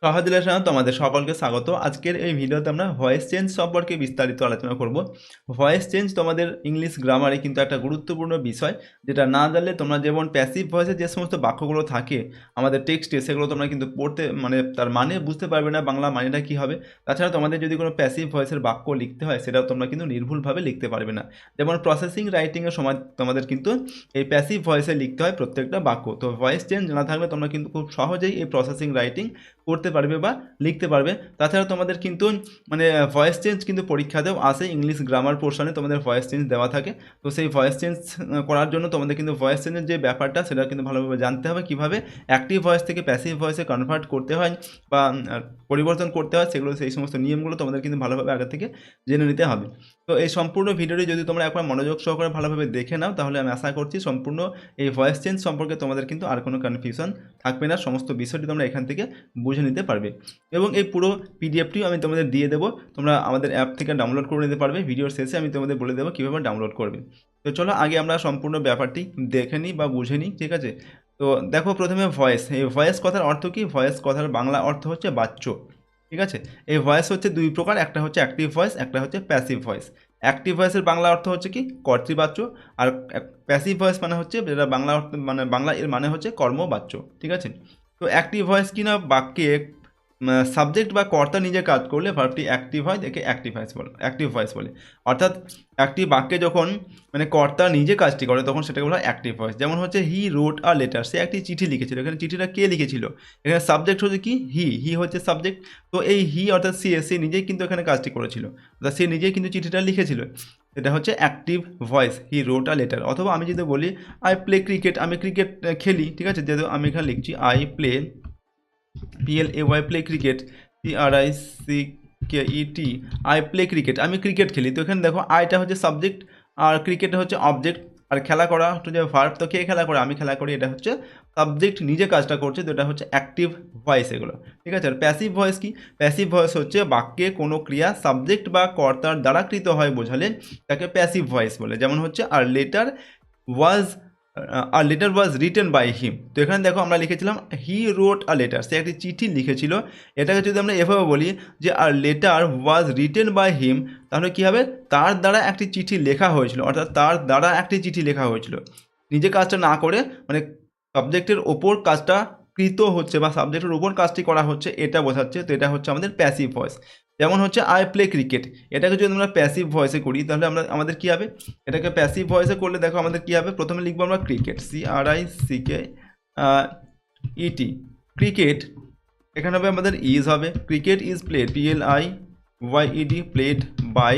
সহজে তোমাদের সকলকে স্বাগত। আজকের এই ভিডিওতে আমরা ভয়েস চেঞ্জ সম্পর্কে বিস্তারিত আলোচনা করব। ভয়েস চেঞ্জ তোমাদের ইংলিশ গ্রামারে কিন্তু একটা গুরুত্বপূর্ণ বিষয়, যেটা না জানলে তোমরা যেমন প্যাসিভ ভয়েসে যে সমস্ত বাক্যগুলো থাকে আমাদের টেক্সটে, সেগুলো তোমরা কিন্তু পড়তে তার মানে বুঝতে পারবে না, বাংলা মানেটা কী হবে। তাছাড়া তোমাদের যদি কোনো প্যাসিভ ভয়েসের বাক্য লিখতে হয় সেটাও তোমরা কিন্তু নির্ভুলভাবে লিখতে পারবে না। যেমন প্রসেসিং রাইটিংয়ের সময় তোমাদের কিন্তু এই প্যাসিভ ভয়েসে লিখতে হয় প্রত্যেকটা বাক্য। তো ভয়েস চেঞ্জ না থাকলে তোমরা কিন্তু খুব সহজেই এই প্রসেসিং রাইটিং করতে পারবে বা লিখতে পারবে। তাছাড়া তোমাদের কিন্তু ভয়েস চেঞ্জ কিন্তু পরীক্ষাতেও আসে, ইংলিশ গ্রামার পোর্শনে তোমাদের ভয়েস চেঞ্জ দেওয়া থাকে। তো সেই ভয়েস চেঞ্জ করার জন্য তোমাদের কিন্তু ভয়েস চেঞ্জের যে ব্যাপারটা সেটা কিন্তু ভালোভাবে জানতে হবে, কীভাবে অ্যাক্টিভ ভয়েস থেকে প্যাসিভ ভয়েসে কনভার্ট করতে হয় বা পরিবর্তন করতে হয়, সেগুলো সেই সমস্ত নিয়মগুলো তোমাদের কিন্তু ভালোভাবে আগে থেকে জেনে নিতে হবে। তো এই সম্পূর্ণ ভিডিওটি যদি তোমরা একবার মনোযোগ সহকারে ভালোভাবে দেখে নাও, তাহলে আমি আশা করছি সম্পূর্ণ এই ভয়েস চেঞ্জ সম্পর্কে তোমাদের কিন্তু আর কোনো কনফিউশন থাকবে না, সমস্ত বিষয়টি তোমরা এখান থেকে বুঝে নিতে পারবে। এবং এই পুরো পিডিএফটিও আমি তোমাদের দিয়ে দেবো, তোমরা আমাদের অ্যাপ থেকে ডাউনলোড করে নিতে পারবে। ভিডিওর শেষে আমি তোমাদের বলে দেবো কীভাবে ডাউনলোড করবে। তো চলো আগে আমরা সম্পূর্ণ ব্যাপারটি দেখে নিই বা বুঝে নিই, ঠিক আছে। তো দেখো, প্রথমে ভয়েস। এই ভয়েস কথার অর্থ কি? ভয়েস কথার বাংলা অর্থ হচ্ছে বাচ্য, ঠিক আছে। এই ভয়েস হচ্ছে দুই প্রকার, একটা হচ্ছে অ্যাক্টিভ ভয়েস, একটা হচ্ছে প্যাসিভ ভয়েস। অ্যাক্টিভ ভয়েসের বাংলা অর্থ হচ্ছে কি? কর্তৃবাচ্য। আর প্যাসিভ ভয়েস মানে হচ্ছে, যেটা বাংলা অর্থ বাংলা এর মানে হচ্ছে কর্মবাচ্য, ঠিক আছে। তো অ্যাক্টিভ ভয়েস কি না, বাক্যে সাবজেক্ট বা কর্তা নিজে কাজ করলে ভার্বটি অ্যাক্টিভ হয়, দেখে অ্যাক্টিভ ভয়েস বলে। অর্থাৎ একটি বাক্যে যখন কর্তা নিজে কাজটি করে তখন সেটাকে বলা হয় অ্যাক্টিভ ভয়েস। যেমন হচ্ছে হি রোট আ লেটার, সে একটি চিঠি লিখেছিল। এখানে চিঠিটা কে লিখেছিল? এখানে সাবজেক্ট হচ্ছে কি? হি হচ্ছে সাবজেক্ট। তো এই হি অর্থাৎ সে নিজেই কিন্তু এখানে কাজটি করেছিল, অর্থাৎ সে নিজেই কিন্তু চিঠিটা লিখেছিল। এটা হচ্ছে active voice, he wrote a letter. অথবা আমি যদি বলি আই প্লে ক্রিকেট, আমি ক্রিকেট খেলি, ঠিক আছে। যেহেতু আমি এখানে লিখছি I play, PLAY play cricket, CRICKET, I play cricket, আমি ক্রিকেট খেলি। তো এখানে দেখো আইটা হচ্ছে সাবজেক্ট আর ক্রিকেট হচ্ছে অবজেক্ট, আর খেলা করা হচ্ছে ভার্ব। তো কে খেলা করে? আমি খেলা করি, এটা হচ্ছে সাবজেক্ট নিজে কাজটা করছে, তো এটা হচ্ছে অ্যাক্টিভ ভয়েস এগুলো, ঠিক আছে। আর প্যাসিভ ভয়েস কি? প্যাসিভ ভয়েস হচ্ছে বাক্যে কোনো ক্রিয়া সাবজেক্ট বা কর্তার দ্বারা কৃত হয় বোঝালে তাকে প্যাসিভ ভয়েস বলে। যেমন হচ্ছে আর letter was written by him. তো এখানে দেখো আমরা লিখেছিলাম হি রোট আ লেটার, সে একটি চিঠি লিখেছিল। এটাকে যদি আমরা এভাবে বলি যে আর letter was written by him, তাহলে কী হবে? তার দ্বারা একটি চিঠি লেখা হয়েছিল, অর্থাৎ তার দ্বারা একটি চিঠি লেখা হয়েছিল। নিজে কাজটা না করে সাবজেক্টের ওপর কাজটা কৃত হচ্ছে বা সাবজেক্টের ওপর কাজটি করা হচ্ছে, এটা বোঝাচ্ছে। তো এটা হচ্ছে আমাদের প্যাসিভ ভয়েস। যেমন হচ্ছে আই প্লে ক্রিকেট, এটাকে যদি আমরা প্যাসিভ ভয়েসে করি তাহলে আমাদের কী হবে? এটাকে প্যাসিভ ভয়েসে করলে দেখো আমাদের কী হবে? প্রথমে লিখবো আমরা ক্রিকেট, CRICKET, ক্রিকেট। এখানে হবে আমাদের ইজ হবে, cricket is played, PLIYED, played by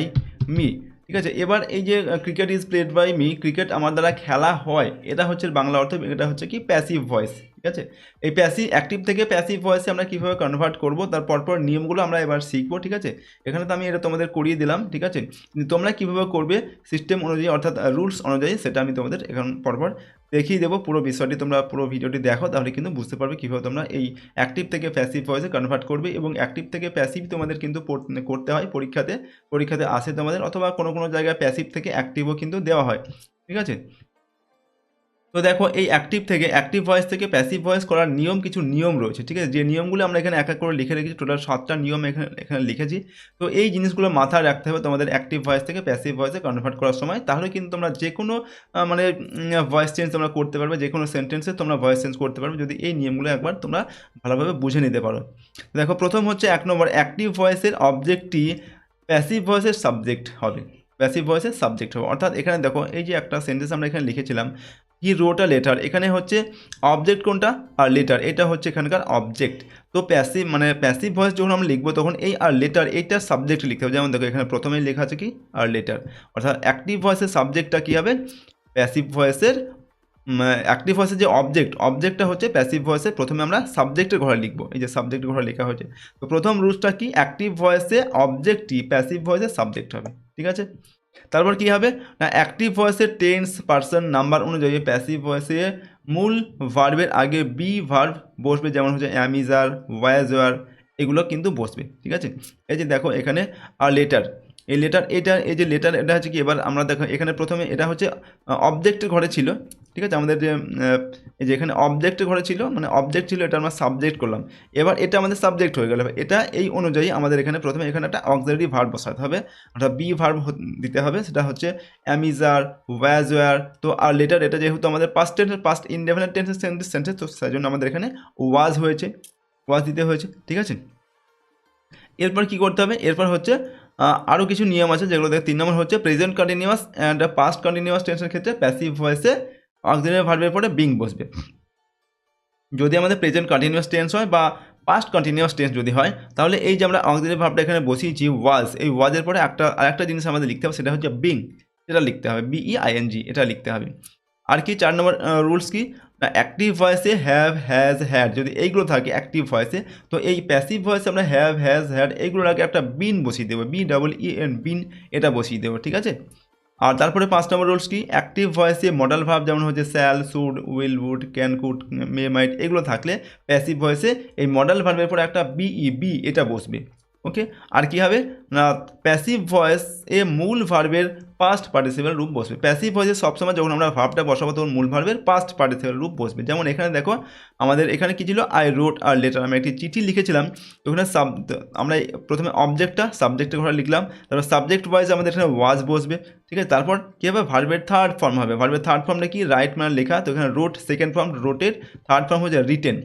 me, ঠিক আছে। এবার এই যে cricket is played by me, cricket আমার দ্বারা খেলা হয়, এটা হচ্ছে বাংলা অর্থ। এটা হচ্ছে কি? প্যাসিভ ভয়েস, ঠিক আছে। এই অ্যাক্টিভ থেকে প্যাসিভ ভয়েসে আমরা কীভাবে কনভার্ট করবো তার পরপর নিয়মগুলো আমরা এবার শিখবো, ঠিক আছে। এখানে তো আমি এটা তোমাদের করিয়ে দিলাম, ঠিক আছে। কিন্তু তোমরা কীভাবে করবে সিস্টেম অনুযায়ী, অর্থাৎ রুলস অনুযায়ী, সেটা আমি তোমাদের এখন পরপর দেখিয়ে দেবো। পুরো বিষয়টি তোমরা পুরো ভিডিওটি দেখো, তাহলে কিন্তু বুঝতে পারবে কীভাবে তোমরা এই অ্যাক্টিভ থেকে প্যাসিভ ভয়েসে কনভার্ট করবে। এবং অ্যাক্টিভ থেকে প্যাসিভ তোমাদের কিন্তু করতে হয় পরীক্ষাতে আসে তোমাদের, অথবা কোনো জায়গায় প্যাসিভ থেকে অ্যাক্টিভও কিন্তু দেওয়া হয়, ঠিক আছে। তো দেখো, এই অ্যাক্টিভ থেকে অ্যাক্টিভ ভয়েস থেকে প্যাসিভ ভয়েস করার কিছু নিয়ম রয়েছে, ঠিক আছে। যে নিয়মগুলো আমরা এখানে এক এক করে লিখে রেখেছি, টোটাল 7টা নিয়ম এখানে লিখেছি। তো এই জিনিসগুলো মাথায় রাখতে হবে তোমাদের অ্যাক্টিভ ভয়েস থেকে প্যাসিভ ভয়েসে কনভার্ট করার সময়, তাহলে কিন্তু তোমরা যে কোনো ভয়েস চেঞ্জ তোমরা করতে পারবে, যে কোনো সেন্টেন্সে তোমরা ভয়েস চেঞ্জ করতে পারবে যদি এই নিয়মগুলো একবার তোমরা ভালোভাবে বুঝে নিতে পারো। দেখো, প্রথম হচ্ছে 1 নম্বর, অ্যাক্টিভ ভয়েসের অবজেক্টটি প্যাসিভ ভয়েসের সাবজেক্ট হবে, প্যাসিভ ভয়েসের সাবজেক্ট হবে। অর্থাৎ এখানে দেখো, এই যে একটা সেন্টেন্স আমরা এখানে লিখেছিলাম হি রোট আ লেটার, এখানে হচ্ছে অবজেক্ট কোনটা? আর লেটার, এটা হচ্ছে এখানকার অবজেক্ট। তো প্যাসিভ ভয়েস যখন আমরা লিখবো তখন এই আর লেটার এইটা সাবজেক্ট লিখতে হবে। যেমন দেখো এখানে প্রথমেই লেখা আছে কি? আর লেটার। অর্থাৎ অ্যাক্টিভ ভয়েসের সাবজেক্টটা কী হবে? প্যাসিভ ভয়েসের অ্যাক্টিভ ভয়েসের যে অবজেক্টটা হচ্ছে প্যাসিভ ভয়েসে প্রথমে আমরা সাবজেক্টের ঘরে লিখবো, এই যে সাবজেক্টের ঘরে লেখা হয়েছে। তো প্রথম রুলসটা কি? অ্যাক্টিভ ভয়েসে অবজেক্টটি প্যাসিভ ভয়েসে সাবজেক্ট হবে, ঠিক আছে। তারপর কী হবে না, অ্যাক্টিভ ভয়েসের টেন্স পার্সন নাম্বার অনুযায়ী প্যাসিভ ভয়েসে মূল ভার্বের আগে বি ভার্ব বসবে। যেমন হচ্ছে অ্যাম, ইজ, আর, ওয়াজ, ওয়ার, এগুলো কিন্তু বসবে, ঠিক আছে। এই যে দেখো এখানে আর লেটার, এই লেটার এটা এই যে লেটার এটা হচ্ছে কি, এবার আমরা দেখো এখানে প্রথমে এটা হচ্ছে অবজেক্টের ঘরে ছিল, ঠিক আছে, আমাদের যে এই যে এখানে অবজেক্টের ঘরে ছিল, মানে অবজেক্ট ছিল, এটা আমরা সাবজেক্ট করলাম, এবার এটা আমাদের সাবজেক্ট হয়ে গেল। এটা এই অনুযায়ী আমাদের এখানে প্রথমে এখানে একটা অক্সিলারি ভার্ব বসাতে হবে, অর্থাৎ বি ভার্ব দিতে হবে, সেটা হচ্ছে অ্যামিজার, ওয়াজ, ওয়ার। তো আর লেটার এটা যেহেতু আমাদের পাস্ট টেন্স, পাস্ট ইনডেফিনিট টেন্সের সেন্টেন্স, তো সেই জন্য আমাদের এখানে ওয়াজ হয়েছে, ওয়াজ দিতে হয়েছে, ঠিক আছে। এরপর কি করতে হবে, এরপর হচ্ছে আরও কিছু নিয়ম আছে যেগুলো দেখে। 3 নম্বর হচ্ছে present continuous and past continuous টেন্সের ক্ষেত্রে প্যাসিভ ভয়েসে অক্সিলারি ভার্বের পরে বিং বসবে। যদি আমাদের প্রেজেন্ট কন্টিনিউয়াস টেন্স হয় বা পাস্ট কন্টিনিউয়াস টেন্স যদি হয়, তাহলে এই যে আমরা অক্সিলারি ভার্বটা এখানে বসিয়েছি ওয়াজ, এই ওয়াজের পরে আরেকটা জিনিস আমাদের লিখতে হবে, সেটা হচ্ছে বিং, এটা লিখতে হবে, BEING, এটা লিখতে হবে। আর কি 4 নম্বর রুলস কি, না অ্যাক্টিভ ভয়েসে হ্যাভ, হ্যাজ, হ্যাড যদি এইগুলো থাকে অ্যাক্টিভ ভয়েসে, তো এই প্যাসিভ ভয়েসে আমরা হ্যাভ, হ্যাজ, হ্যাড এইগুলোর আগে একটা বিন বসিয়ে দেবো, BEEN, বিন, এটা বসিয়ে দেবো, ঠিক আছে। আর তারপরে 5 নম্বর রুলস কি, অ্যাক্টিভ ভয়েসে মডাল ভার্ব যেমন হচ্ছে shall, should, will, would, can, could, may, might এগুলো থাকলে প্যাসিভ ভয়েসে এই মডাল ভার্বের পরে একটা বি এটা বসবে, ওকে। আর কি হবে না, প্যাসিভ ভয়েস এ মূল ভার্বের পাস্ট পার্টিসিপাল রূপ বসবে। প্যাসিভ ভয়েসে সবসময় যখন আমরা ভার্বটা বসাবো তখন মূল ভার্বের পাস্ট পার্টিসিপাল রূপ বসবে। যেমন এখানে দেখো আমাদের এখানে কি ছিল, আই রোট আর লেটার, আমি একটি চিঠি লিখেছিলাম, তো ওখানে আমরা প্রথমে অবজেক্টটা সাবজেক্টের ঘরে লিখলাম, তারপর সাবজেক্ট ওয়াইজ আমাদের এখানে ওয়াজ বসবে, ঠিক আছে। তারপর কী হবে, ভার্বের থার্ড ফর্ম হবে, ভার্বের থার্ড ফর্মটা কি, রাইট মানে লেখা, তো এখানে রোট সেকেন্ড ফর্ম, রোটের থার্ড ফর্ম হচ্ছে রিটেন,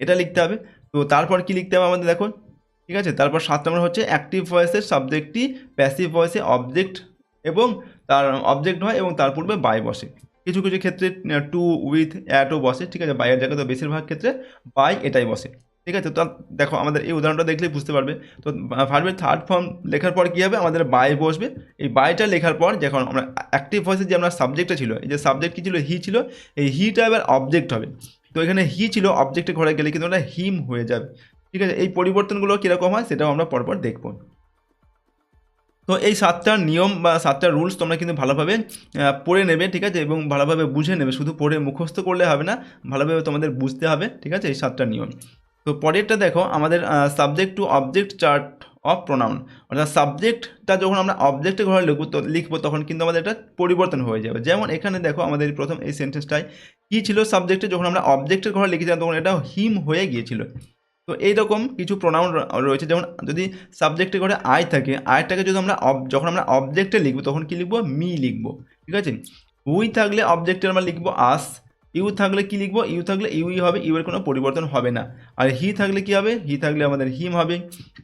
এটা লিখতে হবে। তো তারপর কি লিখতে হবে আমাদের দেখো, ঠিক আছে। তারপর 7 নম্বর হচ্ছে অ্যাক্টিভ ভয়েসের সাবজেক্টটি প্যাসিভ ভয়েসে অবজেক্ট এবং তার অবজেক্ট হয় এবং তার পূর্বে বাই বসে। কিছু কিছু ক্ষেত্রে টু, উইথ, অ্যাটও বসে, ঠিক আছে। বাইয়ের জায়গায় তো বেশিরভাগ ক্ষেত্রে বাই এটাই বসে, ঠিক আছে। তো দেখো আমাদের এই উদাহরণটা দেখলেই বুঝতে পারবে। তো ভার্বের থার্ড ফর্ম লেখার পর কী হবে, আমাদের বাই বসবে। এই বাইটা লেখার পর যখন আমরা অ্যাক্টিভ ভয়েসে যে আমরা সাবজেক্টটা ছিল, এই যে সাবজেক্ট কী ছিল, হি ছিল, এই হিটা এবার অবজেক্ট হবে। তো এখানে হি ছিল, অবজেক্টে ঘরে গেলে কিন্তু ওটা হিম হয়ে যাবে, ঠিক আছে। এই পরিবর্তনগুলো কীরকম হয় সেটাও আমরা পরপর দেখব। তো এই 7টা নিয়ম বা 7টা রুলস তোমরা কিন্তু ভালোভাবে পড়ে নেবে, ঠিক আছে, এবং ভালোভাবে বুঝে নেবে। শুধু পড়ে মুখস্থ করলে হবে না, ভালোভাবে তোমাদের বুঝতে হবে, ঠিক আছে, এই 7টা নিয়ম। তো পরেরটা দেখো, আমাদের subject to object chart of pronoun, অর্থাৎ সাবজেক্টটা যখন আমরা অবজেক্টে ঘরে লিখবো তখন কিন্তু আমাদের এটা পরিবর্তন হয়ে যাবে। যেমন এখানে দেখো আমাদের প্রথম এই সেন্টেন্সটায় কী ছিল, সাবজেক্টে যখন আমরা অবজেক্টের ঘরে লিখেছিলাম তখন এটা হিম হয়ে গিয়েছিল। তো এইরকম কিছু প্রোনাউন রয়েছে, যেমন যদি সাবজেক্টে করে আই থাকে, আইটাকে যদি আমরা যখন আমরা অবজেক্টে লিখবো তখন কি লিখবো, মি লিখবো, ঠিক আছে। উই থাকলে অবজেক্টে আমরা লিখবো আস, ইউ থাকলে কি লিখবো, ইউ থাকলে ইউই হবে, ইউ এর কোনো পরিবর্তন হবে না। আর হি থাকলে কি হবে, হি থাকলে আমাদের হিম হবে।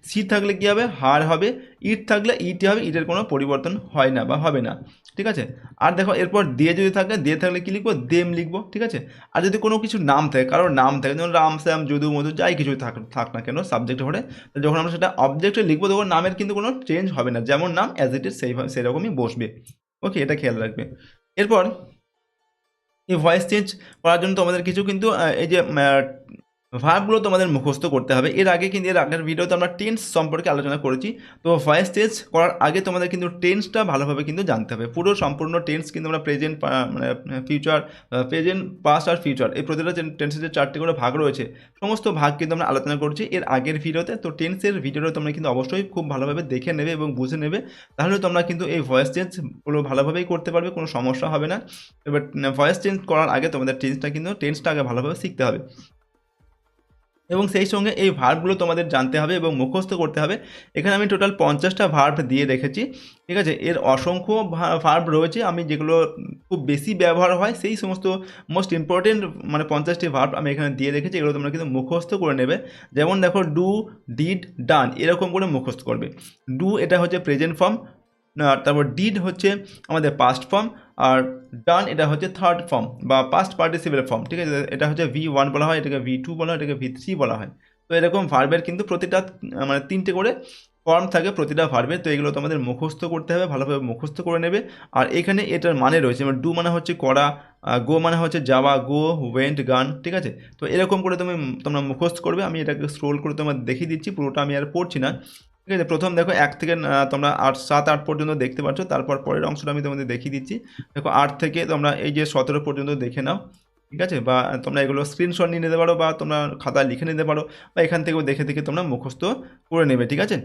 সি থাকলে কি হবে, হার হবে। ইট থাকলে ইট হবে, ইটের কোনো পরিবর্তন হয় না বা হবে না, ঠিক আছে। আর দেখো এরপর দিয়ে যদি থাকে, দিয়ে থাকলে কি লিখবো, দেম লিখবো, ঠিক আছে। আর যদি কোনো কিছু নাম থাকে, কারোর নাম থাকে, যেমন রাম, শ্যাম, যদু, মধু, যাই কিছু থাক না কেন সাবজেক্ট হলে, তো যখন আমরা সেটা অবজেক্টে লিখবো তখন নামের কিন্তু কোনো চেঞ্জ হবে না, যেমন নাম অ্যাজ ইট ইজ সেইভাবে সেরকমই বসবে, ওকে, এটা খেয়াল রাখবে। এরপর এই ভয়েস চেঞ্জ করার জন্য তোমাদের কিছু কিন্তু এই যে ভার্বগুলো তোমাদের মুখস্থ করতে হবে। এর আগের ভিডিওতে আমরা টেন্স সম্পর্কে আলোচনা করেছি। তো ভয়েস চেঞ্জ করার আগে তোমাদের কিন্তু টেন্সটা ভালোভাবে কিন্তু জানতে হবে। পুরো সম্পূর্ণ টেন্স কিন্তু আমরা প্রেজেন্ট, মানে ফিউচার, প্রেজেন্ট, পাস্ট আর ফিউচার, এই প্রতিটা টেন্সের যে 4টি করে ভাগ রয়েছে, সমস্ত ভাগ কিন্তু আমরা আলোচনা করছি এর আগের ভিডিওতে। তো টেন্সের ভিডিওটা তোমরা কিন্তু অবশ্যই খুব ভালোভাবে দেখে নেবে এবং বুঝে নেবে, তাহলে তোমরা কিন্তু এই ভয়েস চেঞ্জগুলো ভালোভাবেই করতে পারবে, কোনো সমস্যা হবে না। এবার ভয়েস চেঞ্জ করার আগে তোমাদের টেন্সটা আগে ভালোভাবে শিখতে হবে এবং সেই সঙ্গে এই ভার্বগুলো তোমাদের জানতে হবে এবং মুখস্থ করতে হবে। এখানে আমি টোটাল 50টা ভার্ব দিয়ে রেখেছি, ঠিক আছে। এর অসংখ্য ভার্ব রয়েছে, আমি যেগুলো খুব বেশি ব্যবহার হয় সেই সমস্ত মোস্ট ইম্পর্টেন্ট মানে 50টি ভার্ব আমি এখানে দিয়ে রেখেছি, এগুলো তোমরা কিন্তু মুখস্থ করে নেবে। যেমন দেখো ডু, ডিড, ডান এরকম করে মুখস্থ করবে। ডু এটা হচ্ছে প্রেজেন্ট ফর্ম, তারপর ডিড হচ্ছে আমাদের পাস্ট ফর্ম, আর ডান এটা হচ্ছে থার্ড ফর্ম বা পাস্ট পার্টিসিপেল ফর্ম, ঠিক আছে। এটা হচ্ছে V1 বলা হয়, এটাকে V2 বলা হয়, এটাকে V3 বলা হয়। তো এরকম ভার্বের কিন্তু প্রতিটা মানে 3টে করে ফর্ম থাকে প্রতিটা ভার্বের। তো এগুলো তোমাদের মুখস্থ করতে হবে, ভালোভাবে মুখস্থ করে নেবে। আর এখানে এটার মানে রয়েছে, মানে ডু মানে হচ্ছে করা, গো মানে হচ্ছে যাওয়া, গো, ওয়েন্ট, গান, ঠিক আছে। তো এরকম করে তোমরা মুখস্থ করবে। আমি এটাকে স্ক্রোল করে তোমার দেখিয়ে দিচ্ছি, পুরোটা আমি আর পড়ছি না, ঠিক আছে। প্রথম দেখো 1 থেকে তোমরা 7-8 পর্যন্ত দেখতে পাচ্ছ, তারপর পরের অংশটা আমি তোমাদের দেখিয়ে দিচ্ছি। দেখো 8 থেকে তোমরা এই যে 17 পর্যন্ত দেখে নাও, ঠিক আছে। বা তোমরা এগুলো স্ক্রিনশট নিয়ে নিতে পারো বা তোমরা খাতায় লিখে নিতে পারো, বা এখান থেকেও দেখে দেখে তোমরা মুখস্থ করে নেবে, ঠিক আছে।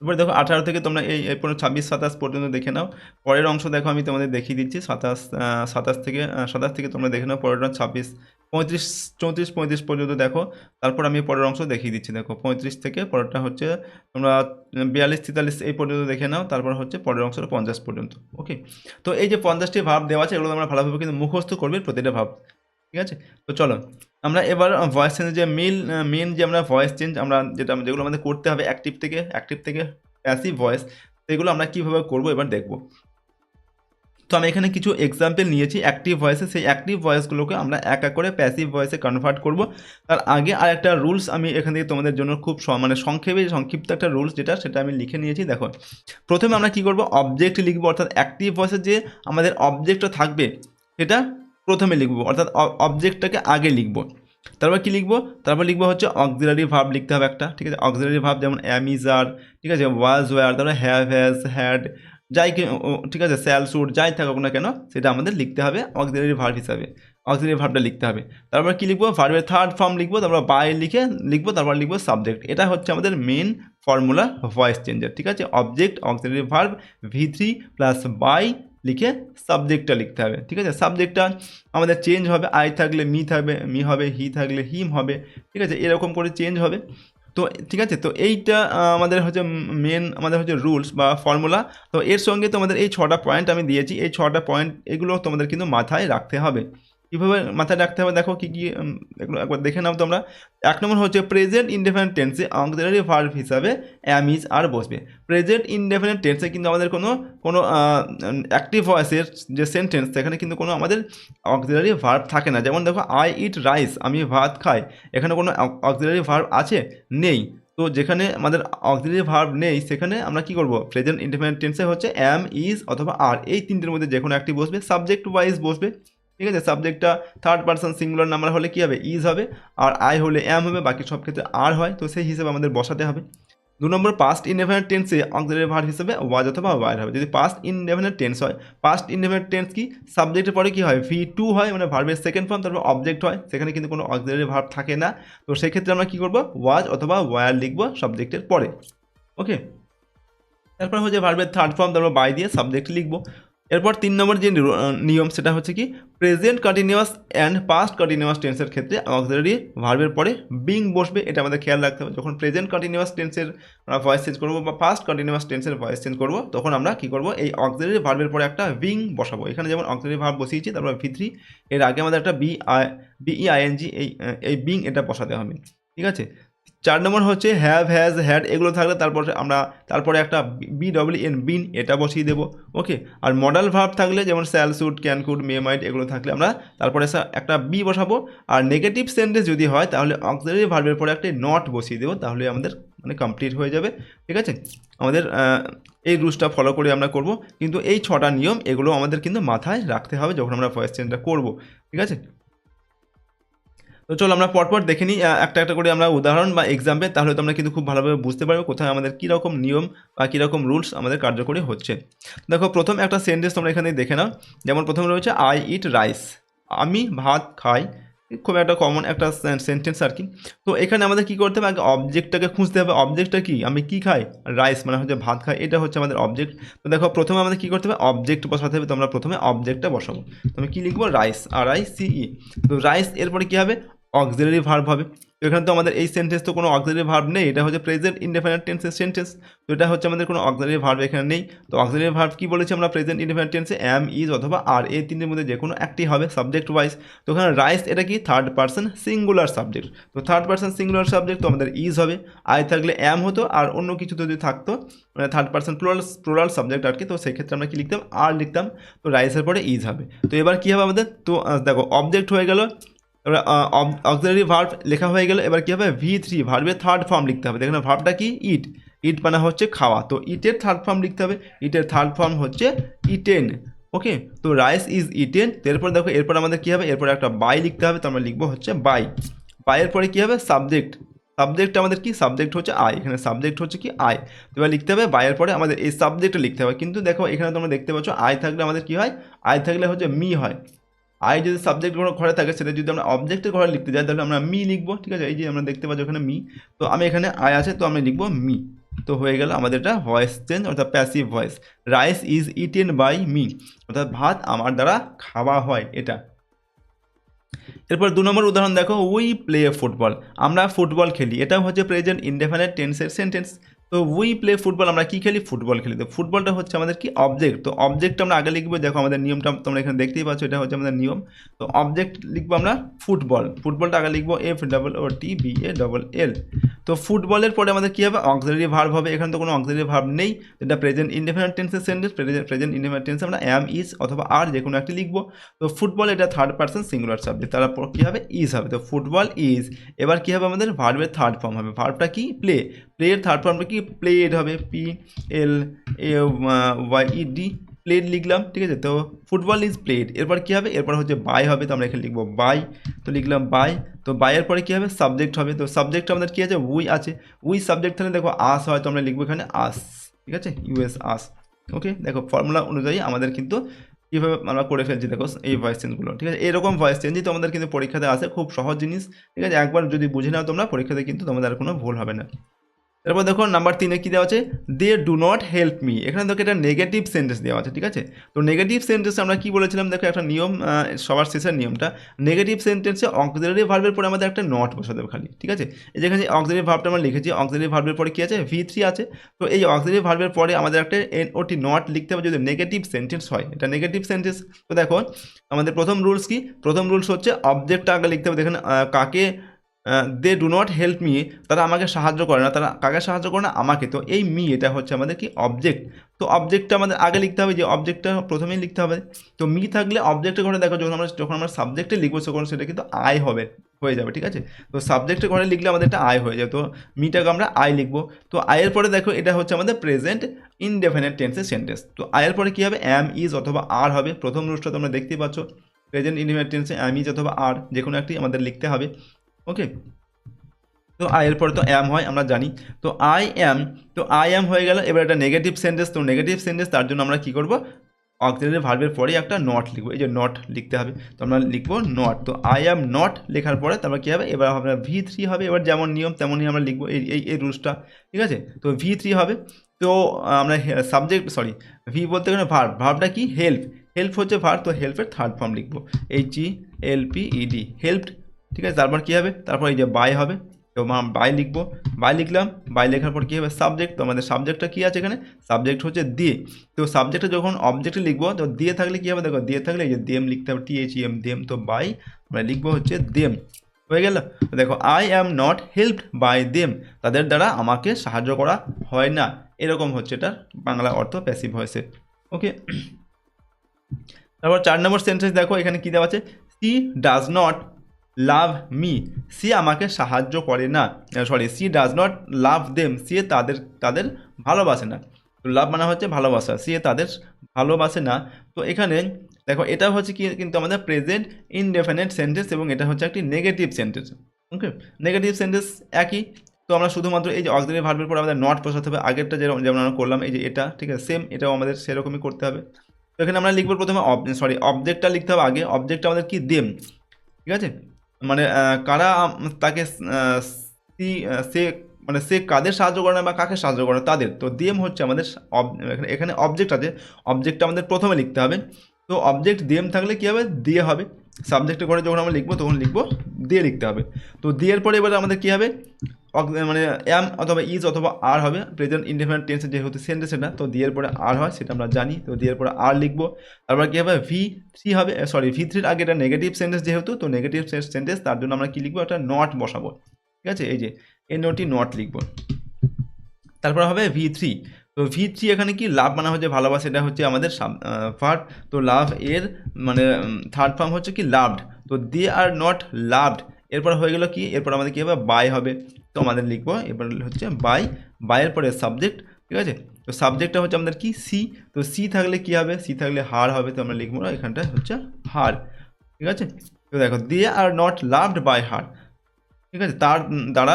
এবার দেখো 18 থেকে তোমরা এই পর্যন্ত 26-27 পর্যন্ত দেখে নাও। পরের অংশ দেখো আমি তোমাদের দেখিয়ে দিচ্ছি 27 থেকে তোমরা দেখে নাও পরেরটা 26, 35, 34, 35 পর্যন্ত দেখো। তারপর আমি পরের অংশ দেখিয়ে দিচ্ছি দেখো 35 থেকে পরেরটা হচ্ছে তোমরা 42-43 এই পর্যন্ত দেখে নাও। তারপর হচ্ছে পরের অংশটা 50 পর্যন্ত। ওকে, তো এই যে 50টি ভাব দেওয়া আছে এগুলো তোমরা ভালোভাবে কিন্তু মুখস্থ করবে প্রতিটা ভাব, ঠিক আছে। তো চলো আমরা এবার ভয়েস চেঞ্জের যে মেন যে আমরা ভয়েস চেঞ্জ আমরা যেগুলো আমাদের করতে হবে অ্যাক্টিভ থেকে প্যাসিভ ভয়েস, সেগুলো আমরা কীভাবে করবো এবার দেখব। তো আমি এখানে কিছু এক্সাম্পল নিয়েছি অ্যাক্টিভ ভয়েসে, সেই অ্যাক্টিভ ভয়েসগুলোকে আমরা এক এক করে প্যাসিভ ভয়েসে কনভার্ট করব। তার আগে আর একটা রুলস আমি এখান থেকে তোমাদের জন্য খুব সংক্ষিপ্ত একটা রুলস সেটা আমি লিখে নিয়েছি। দেখো প্রথমে আমরা কী করব, অবজেক্ট লিখবো, অর্থাৎ অ্যাক্টিভ ভয়েসের যে আমাদের অবজেক্টটা থাকবে সেটা প্রথমে লিখবো, অর্থাৎ অবজেক্টটাকে আগে লিখবো। তারপর কী লিখবো, তারপর লিখবো হচ্ছে অক্সিলারি ভার্ব লিখতে হবে একটা, ঠিক আছে। অক্সিলারি ভার্ব যেমন অ্যাম, ইজ, আর, ঠিক আছে, ওয়াজ, ওয়্যার, তারপরে হ্যাভ, হ্যাজ, হ্যাড, যাই ঠিক আছে, স্যাল, শুড, যাই থাকুক না কেন সেটা আমাদের লিখতে হবে অক্সিলারি ভার্ব হিসাবে, অক্সিলারি ভার্বটা লিখতে হবে। তারপর কী লিখবো, ভার্বের থার্ড ফর্ম লিখবো, তারপর বাই লিখবো, তারপর লিখবো সাবজেক্ট। এটা হচ্ছে আমাদের মেন ফর্মুলা ভয়েস চেঞ্জের, ঠিক আছে। Object, auxiliary verb, V3 plus by লিখে সাবজেক্টটা লিখতে হবে, ঠিক আছে। সাবজেক্টটা আমাদের চেঞ্জ হবে, আই থাকলে মি হবে, হি থাকলে হিম হবে, ঠিক আছে, এরকম করে চেঞ্জ হবে। তো ঠিক আছে, তো এইটা আমাদের হচ্ছে আমাদের হচ্ছে রুলস বা ফর্মুলা। তো এর সঙ্গে তোমাদের এই 6টা পয়েন্ট আমি দিয়েছি, এই 6টা পয়েন্ট এগুলো তোমাদের কিন্তু মাথায় রাখতে হবে। কীভাবে মাথায় রাখতে হবে দেখো কী এগুলো একবার দেখে নাও তোমরা। 1 নম্বর হচ্ছে প্রেজেন্ট ইনডেফিনিট টেন্সে অক্সিলারি ভার্ব হিসাবে অ্যাম, ইজ, আর বসবে। প্রেজেন্ট ইনডেফিনিট টেন্সে কিন্তু আমাদের কোনো অ্যাক্টিভ ভয়েসের যে সেন্টেন্স সেখানে কিন্তু কোনো আমাদের অক্সিলারি ভার্ব থাকে না। যেমন দেখো আই ইট রাইস, আমি ভাত খাই, এখানে কোনো অক্সিলারি ভার্ব আছে? নেই। তো যেখানে আমাদের অক্সিলারি ভার্ব নেই সেখানে আমরা কি করব, প্রেজেন্ট ইনডেফিনিট টেন্সে হচ্ছে অ্যাম, ইজ অথবা আর, এই তিনটের মধ্যে যে কোনো একটি বসবে, সাবজেক্ট ওয়াইজ বসবে, ঠিক আছে। সাবজেক্টটা থার্ড পারসন সিঙ্গুলার নাম্বার হলে কী হবে, ইজ হবে, আর আই হলে অ্যাম হবে, বাকি সব ক্ষেত্রে আর হয়, তো সেই হিসেবে আমাদের বসাতে হবে। 2 নম্বর পাস্ট ইনডেফিনিট টেন্সে অক্সিলারি ভার্ব হিসেবে ওয়াজ অথবা ওয়্যার হবে। যদি পাস্ট ইনডেফিনিট টেন্স হয়, পাস্ট ইনডেফিনিট টেন্স কি, সাবজেক্টের পরে কী হয়, V2 হয়, মানে ভার্বের সেকেন্ড ফর্ম, তারপর অবজেক্ট হয়, সেখানে কিন্তু কোনো অক্সিলারি ভার্ব থাকে না। তো সেই ক্ষেত্রে আমরা কী করব, ওয়াজ অথবা ওয়্যার লিখবো সাবজেক্টের পরে। ওকে, তারপর হচ্ছে ভার্বের থার্ড ফর্ম, তারপর বাই দিয়ে সাবজেক্ট লিখবো। এরপর 3 নম্বর যে নিয়ম সেটা হচ্ছে কি, present continuous and past continuous টেন্সের ক্ষেত্রে অক্সিলারি ভার্বের পরে বিং বসবে, এটা আমাদের খেয়াল রাখতে হবে। যখন প্রেজেন্ট কন্টিনিউয়াস টেন্সের ভয়েস চেঞ্জ করবো বা পাস্ট কন্টিনিউয়াস টেন্সের ভয়েস চেঞ্জ করবো, তখন আমরা কী করবো, এই অক্সিলারি ভার্বের পরে একটা বিং বসাবো। এখানে যেমন অক্সিলারি ভার্ব বসিয়েছি, তারপর V3, এর আগে আমাদের একটা BEING এই বিং এটা বসাতে হবে, ঠিক আছে। 4 নম্বর হচ্ছে হ্যাভ, হ্যাজ, হ্যাড, এগুলো থাকলে তারপরে একটা BEN বিন এটা বসিয়ে দেবো। ওকে, আর মডাল ভার্ব থাকলে যেমন shall, should, can, could, may, might, এগুলো থাকলে আমরা তারপরে একটা বি বসাবো। আর নেগেটিভ সেন্টেন্স যদি হয় তাহলে অক্সিলারি ভার্বের পরে একটা নট বসিয়ে দেবো, তাহলে আমাদের মানে কমপ্লিট হয়ে যাবে, ঠিক আছে। আমাদের এই রুলসটা ফলো করে আমরা করব, কিন্তু এই 6টা নিয়ম এগুলো আমাদের কিন্তু মাথায় রাখতে হবে যখন আমরা ভয়েস চেঞ্জটা করব, ঠিক আছে। তো চলো আমরা পরপর দেখে নিই একটা একটা করে আমরা উদাহরণ বা এক্সাম্পল, তাহলে তোমরা কিন্তু খুব ভালোভাবে বুঝতে পারবে কোথায় আমাদের কীরকম নিয়ম বা কীরকম রুলস আমাদের কার্যকরী হচ্ছে। দেখো প্রথম একটা সেন্টেন্স তোমরা এখানে দেখে নাও। যেমন প্রথমে রয়েছে আই ইট রাইস, আমি ভাত খাই, খুব একটা কমন একটা সেন্টেন্স আর কি। তো এখানে আমাদের কী করতে হবে, আগে অবজেক্টটাকে খুঁজতে হবে। অবজেক্টটা কি, আমি কি খাই, রাইস মানে হচ্ছে ভাত খাই, এটা হচ্ছে আমাদের অবজেক্ট। তো দেখো প্রথমে আমাদের কী করতে হবে, অবজেক্ট বসাতে হবে। তোমরা প্রথমে অবজেক্টটা বসাবো, তুমি কী লিখবো, রাইস, RICE। তো রাইস এরপরে কী হবে, অক্সিলারি ভার্ব হবে। তো এখানে তো আমাদের এই সেন্টেন্স তো কোনো অক্সিলারি ভার্ব নেই, এটা হচ্ছে প্রেজেন্ট ইনডেফিনিট টেন্সের সেন্টেন্স। তো এটা হচ্ছে আমাদের কোনো অক্সিলারি ভার্ব এখানে নেই। তো অক্সিলারি ভার্ব কী বলেছি আমরা, প্রেজেন্ট ইনডেফিনিট টেন্সে অ্যাম, ইজ অথবা আর, এই তিনটের মধ্যে যে কোনো একটি হবে সাবজেক্ট ওয়াইজ। তো এখানে রাইস এটা কি, থার্ড পারসন সিঙ্গুলার সাবজেক্ট। তো থার্ড পারসন সিঙ্গুলার সাবজেক্ট, তো আমাদের ইজ হবে, আই থাকলে অ্যাম হতো, আর অন্য কিছু যদি থাকতো মানে থার্ড পারসন প্লুরাল সাবজেক্ট আর কি, তো সেই ক্ষেত্রে আমরা কি লিখতাম, আর লিখতাম। তো রাইসের পরে ইজ হবে। তো এবার কী হবে আমাদের, তো দেখো অবজেক্ট হয়ে গেল, এবার অক্সিলারি ভার্ব লেখা হয়ে গেল। এবার কী হবে, V3 ভার্বের থার্ড ফর্ম লিখতে হবে। দেখুন ভার্বটা কি, ইট, ইট মানে হচ্ছে খাওয়া, তো ইটের থার্ড ফর্ম লিখতে হবে। ইটের থার্ড ফর্ম হচ্ছে ইটেন। ওকে, তো রাইস ইজ ইটেন। এরপর দেখো এরপর আমাদের কী হবে, এরপর একটা বাই লিখতে হবে, তো আমরা লিখবো হচ্ছে বাই। বাইয়ের পরে কী হবে, সাবজেক্ট, সাবজেক্ট আমাদের কি, সাবজেক্ট হচ্ছে আই, এখানে সাবজেক্ট হচ্ছে কি আই। তো এবার লিখতে হবে বাইয়ের পরে আমাদের এই সাবজেক্টটা লিখতে হবে। কিন্তু দেখো এখানে তোমরা দেখতে পাচ্ছ আই থাকলে আমাদের কি হয়, আই থাকলে হচ্ছে মি হয়। আই যদি সাবজেক্ট ঘরে থাকে, সেটা যদি আমরা অবজেক্টের ঘরে লিখতে যাই তাহলে আমরা মি লিখবো, ঠিক আছে। এই যে আমরা দেখতে পাচ্ছি ওখানে মি, তো আমি এখানে আই আছে, তো আমি লিখবো মি। তো হয়ে গেল আমাদের এটা ভয়েস চেঞ্জ অর্থাৎ passive voice. Rice is eaten by me, অর্থাৎ ভাত আমার দ্বারা খাওয়া হয় এটা। এরপর 2 নম্বর উদাহরণ দেখো, উই প্লে ফুটবল, আমরা ফুটবল খেলি, এটা হচ্ছে প্রেজেন্ট ইনডেফিনিট টেন্সের সেন্টেন্স। তো উই প্লে ফুটবল, আমরা কি খেলি, ফুটবল খেলি। তো ফুটবলটা হচ্ছে আমাদের কি অবজেক্ট, তো অবজেক্টটা আমরা আগে লিখবো, দেখো আমাদের নিয়মটা তোমরা এখানে দেখতেই পাচ্ছ, এটা হচ্ছে আমাদের নিয়ম। তো অবজেক্ট লিখবো আমরা ফুটবল, ফুটবলটা আগে লিখবো FOOTBALL। তো ফুটবলের পরে আমাদের কী হবে, অক্সিলারি ভার্ব হবে, এখানে তো কোনো অক্সিলারি ভার্ব নেই, এটা প্রেজেন্ট ইনডেফিনিট টেন্সের সেন্টেন্স, প্রেজেন্ট ইনডেফিনিট টেন্সে আমরা অ্যাম, ইজ অথবা আর যে কোনো একটি লিখবো। তো ফুটবল এটা থার্ড পার্সন সিঙ্গুলার সাবজেক্ট, তারপর কী হবে, ইজ হবে। তো ফুটবল ইজ, এবার কী হবে আমাদের ভার্বের থার্ড ফর্ম হবে, ভার্বটা কি প্লে, প্লের থার্ড ফর্মটা কি প্লেড হবে, PLAYED, প্লেড লিখলাম, ঠিক আছে। তো ফুটবল ইজ প্লেড, এরপর কী হবে, এরপর হচ্ছে বাই হবে, তো আমরা এখানে লিখবো বাই, তো লিখলাম বাই। তো বাইয়ের পরে কী হবে, সাবজেক্ট হবে, তো সাবজেক্ট আমাদের কী আছে, উই আছে, উই সাবজেক্ট থাকলে দেখো আস হয়, তো আমরা লিখবো এখানে আস, ঠিক আছে, US আস। ওকে, দেখো ফর্মুলা অনুযায়ী আমাদের কিন্তু কীভাবে আমরা করে ফেলছি দেখো এই ভয়েস চেঞ্জগুলো, ঠিক আছে। এরকম ভয়েস চেঞ্জই তো আমাদের কিন্তু পরীক্ষাতে আসে, খুব সহজ জিনিস, ঠিক আছে। একবার যদি বুঝে নাও তোমরা, পরীক্ষাতে কিন্তু তোমাদের আর কোনো ভুল হবে না। তারপর দেখো নাম্বার 3-এ কী দেওয়া আছে, they do not help me, এখানে দেখো এটা নেগেটিভ সেন্টেন্স দেওয়া আছে, ঠিক আছে। তো নেগেটিভ সেন্টেন্সে আমরা কী বলেছিলাম, দেখো একটা নিয়ম, সবার শেষের নিয়মটা, নেগেটিভ সেন্টেন্সে অক্সিলারি ভার্বের পরে আমাদের একটা নট বসাতে হবে খালি, ঠিক আছে। এই যেখানে অক্সিলারি ভার্বটা আমরা লিখেছি, অক্সিলারি ভার্বের পরে কী আছে, V3 আছে। তো এই অক্সিলারি ভার্বের পরে আমাদের একটা NOT নট লিখতে হবে যদি নেগেটিভ সেন্টেন্স হয়, এটা নেগেটিভ সেন্টেন্স। তো দেখো আমাদের প্রথম রুলস কি, প্রথম রুলস হচ্ছে অবজেক্টটা আগে লিখতে হবে, দেখেন কাকে, they do not help me, তারা আমাকে সাহায্য করে না, তারা কাকে সাহায্য করে না, আমাকে। তো এই মি এটা হচ্ছে আমাদের কি অবজেক্ট, তো অবজেক্টটা আমাদের আগে লিখতে হবে, যে অবজেক্টটা প্রথমেই লিখতে হবে। তো মি থাকলে অবজেক্টের ঘরে দেখো যখন আমরা সাবজেক্টে লিখবো তখন সেটা কিন্তু আই হবে, হয়ে যাবে, ঠিক আছে। তো সাবজেক্টের ঘরে লিখলে আমাদের একটা আই হয়ে যাবে, তো মিটাকে আমরা আই লিখবো। তো আয়ের পরে দেখো এটা হচ্ছে আমাদের প্রেজেন্ট ইনডেফিনিট টেন্সের সেন্টেন্স। তো আয়ের পরে কী হবে, অ্যাম, ইজ অথবা আর হবে, প্রথম রুলসটা তোমরা দেখতেই পাচ্ছ, প্রেজেন্ট ইনডেফিনিট টেন্সে অ্যাম, ইজ অথবা আর যে কোনো একটি আমাদের লিখতে হবে। ওকে, তো আয়ের পরে তো অ্যাম হয় আমরা জানি, তো আই অ্যাম হয়ে গেল। এবার এটা নেগেটিভ সেন্টেন্স, তো নেগেটিভ সেন্টেন্স তার জন্য আমরা কী করবো, অক্সিলারি ভার্বের পরে একটা নট লিখবো, এই যে নট লিখতে হবে, তো আমরা লিখবো নট। তো আই অ্যাম নট লেখার পরে তারপর কী হবে, এবার হবে V3 হবে, এবার যেমন নিয়ম তেমনই আমরা লিখবো এই রুলসটা, ঠিক আছে। তো V3 হবে। তো আমরা সাবজেক্ট ভি বলতে গেলে ভার্বটা কি হেল্প, হেল্প হচ্ছে ভার্ব, তো হেল্পের থার্ড ফর্ম লিখবো HELPED, হেল্পড, ঠিক আছে। তারপর কী হবে, তারপর এই যে বাই হবে, তো বাই লিখবো, বাই লিখলাম, বাই লেখার পর কী হবে সাবজেক্ট, তো আমাদের সাবজেক্টটা কী আছে এখানে, সাবজেক্ট হচ্ছে দিয়ে। তো সাবজেক্টে যখন অবজেক্টে লিখবো, তো দিয়ে থাকলে কী হবে, দেখো দিয়ে থাকলে এই যে দেম লিখতে হবে, THEM দেম, তো বাই আমরা লিখবো হচ্ছে দেম, হয়ে গেল। দেখো I am not helped by them, তাদের দ্বারা আমাকে সাহায্য করা হয় না, এরকম হচ্ছে এটার বাংলা অর্থ প্যাসিভ ভয়েসে। ওকে, তারপর 4 নম্বর সেন্টেন্স দেখো এখানে কী দেওয়া আছে, she does not love me, সে আমাকে সাহায্য করে না, she does not love them, সে তাদের ভালোবাসে না। তো লাভ মানে হচ্ছে ভালোবাসা, সে তাদের ভালোবাসে না। তো এখানে দেখো এটা হচ্ছে কি কিন্তু আমাদের প্রেজেন্ট ইনডেফিনিট সেন্টেন্স এবং এটা হচ্ছে একটি নেগেটিভ সেন্টেন্স। ওকে, নেগেটিভ সেন্টেন্স একই, তো আমরা শুধুমাত্র এই যে অক্সিলারি ভার্বের পর আমাদের নট বসাতে হবে, আগেরটা যেমন আমরা করলাম এই যে এটা, ঠিক আছে, সেম এটাও আমাদের সেরকমই করতে হবে। তো এখানে আমরা লিখবো প্রথমে অবজেক্টটা লিখতে হবে আগে, অবজেক্টটা আমাদের কি দেম, ঠিক আছে, মানে কারা তাকে সে মানে সে কাদের সাহায্য করে না বা কাকে সাহায্য করে না তাদের, তো দেম হচ্ছে আমাদের এখানে অবজেক্ট আছে, অবজেক্টটা আমাদের প্রথমে লিখতে হবে। তো অবজেক্ট দেম থাকলে কী হবে, দিয়ে হবে, সাবজেক্টের ঘরে যখন আমরা লিখবো তখন লিখবো দিয়ে লিখতে হবে। তো দিয়ের পরে এবার আমাদের কী হবে, মানে অ্যাম অথবা ইজ অথবা আর হবে, প্রেজেন্ট ইনডেফিনিট টেন্সে যেহেতু সেন্টেন্স এটা, তো দিয়ের পরে আর হয় সেটা আমরা জানি, তো দিয়ের পরে আর লিখবো। তারপর কী হবে V3 হবে, V3-র আগে এটা নেগেটিভ সেন্টেন্স যেহেতু, তো নেগেটিভ সেন্টেন্স তার জন্য আমরা কী লিখবো, একটা নট বসাবো, ঠিক আছে, এই যে NOT নট লিখবো। তারপর হবে V3, তো V3 এখানে কি লাভ মানে হচ্ছে ভালোবাসা, এটা হচ্ছে আমাদের ভার্ব, তো লাভ এর মানে থার্ড ফর্ম হচ্ছে কি লাভড, তো দে আর নট লাভড, এরপর হয়ে গেল কি, এরপর আমাদের কী হবে বাই হবে, তো আমাদের লিখবো এরপর হচ্ছে বাইয়ের পরে সাবজেক্ট, ঠিক আছে। তো সাবজেক্টটা হচ্ছে আমাদের কি সি, তো সি থাকলে কী হবে, সি থাকলে হার হবে, তো আমরা লিখবো না, এখানটা হচ্ছে হার, ঠিক আছে। তো দেখো they are not loved by her, ঠিক আছে, তার দ্বারা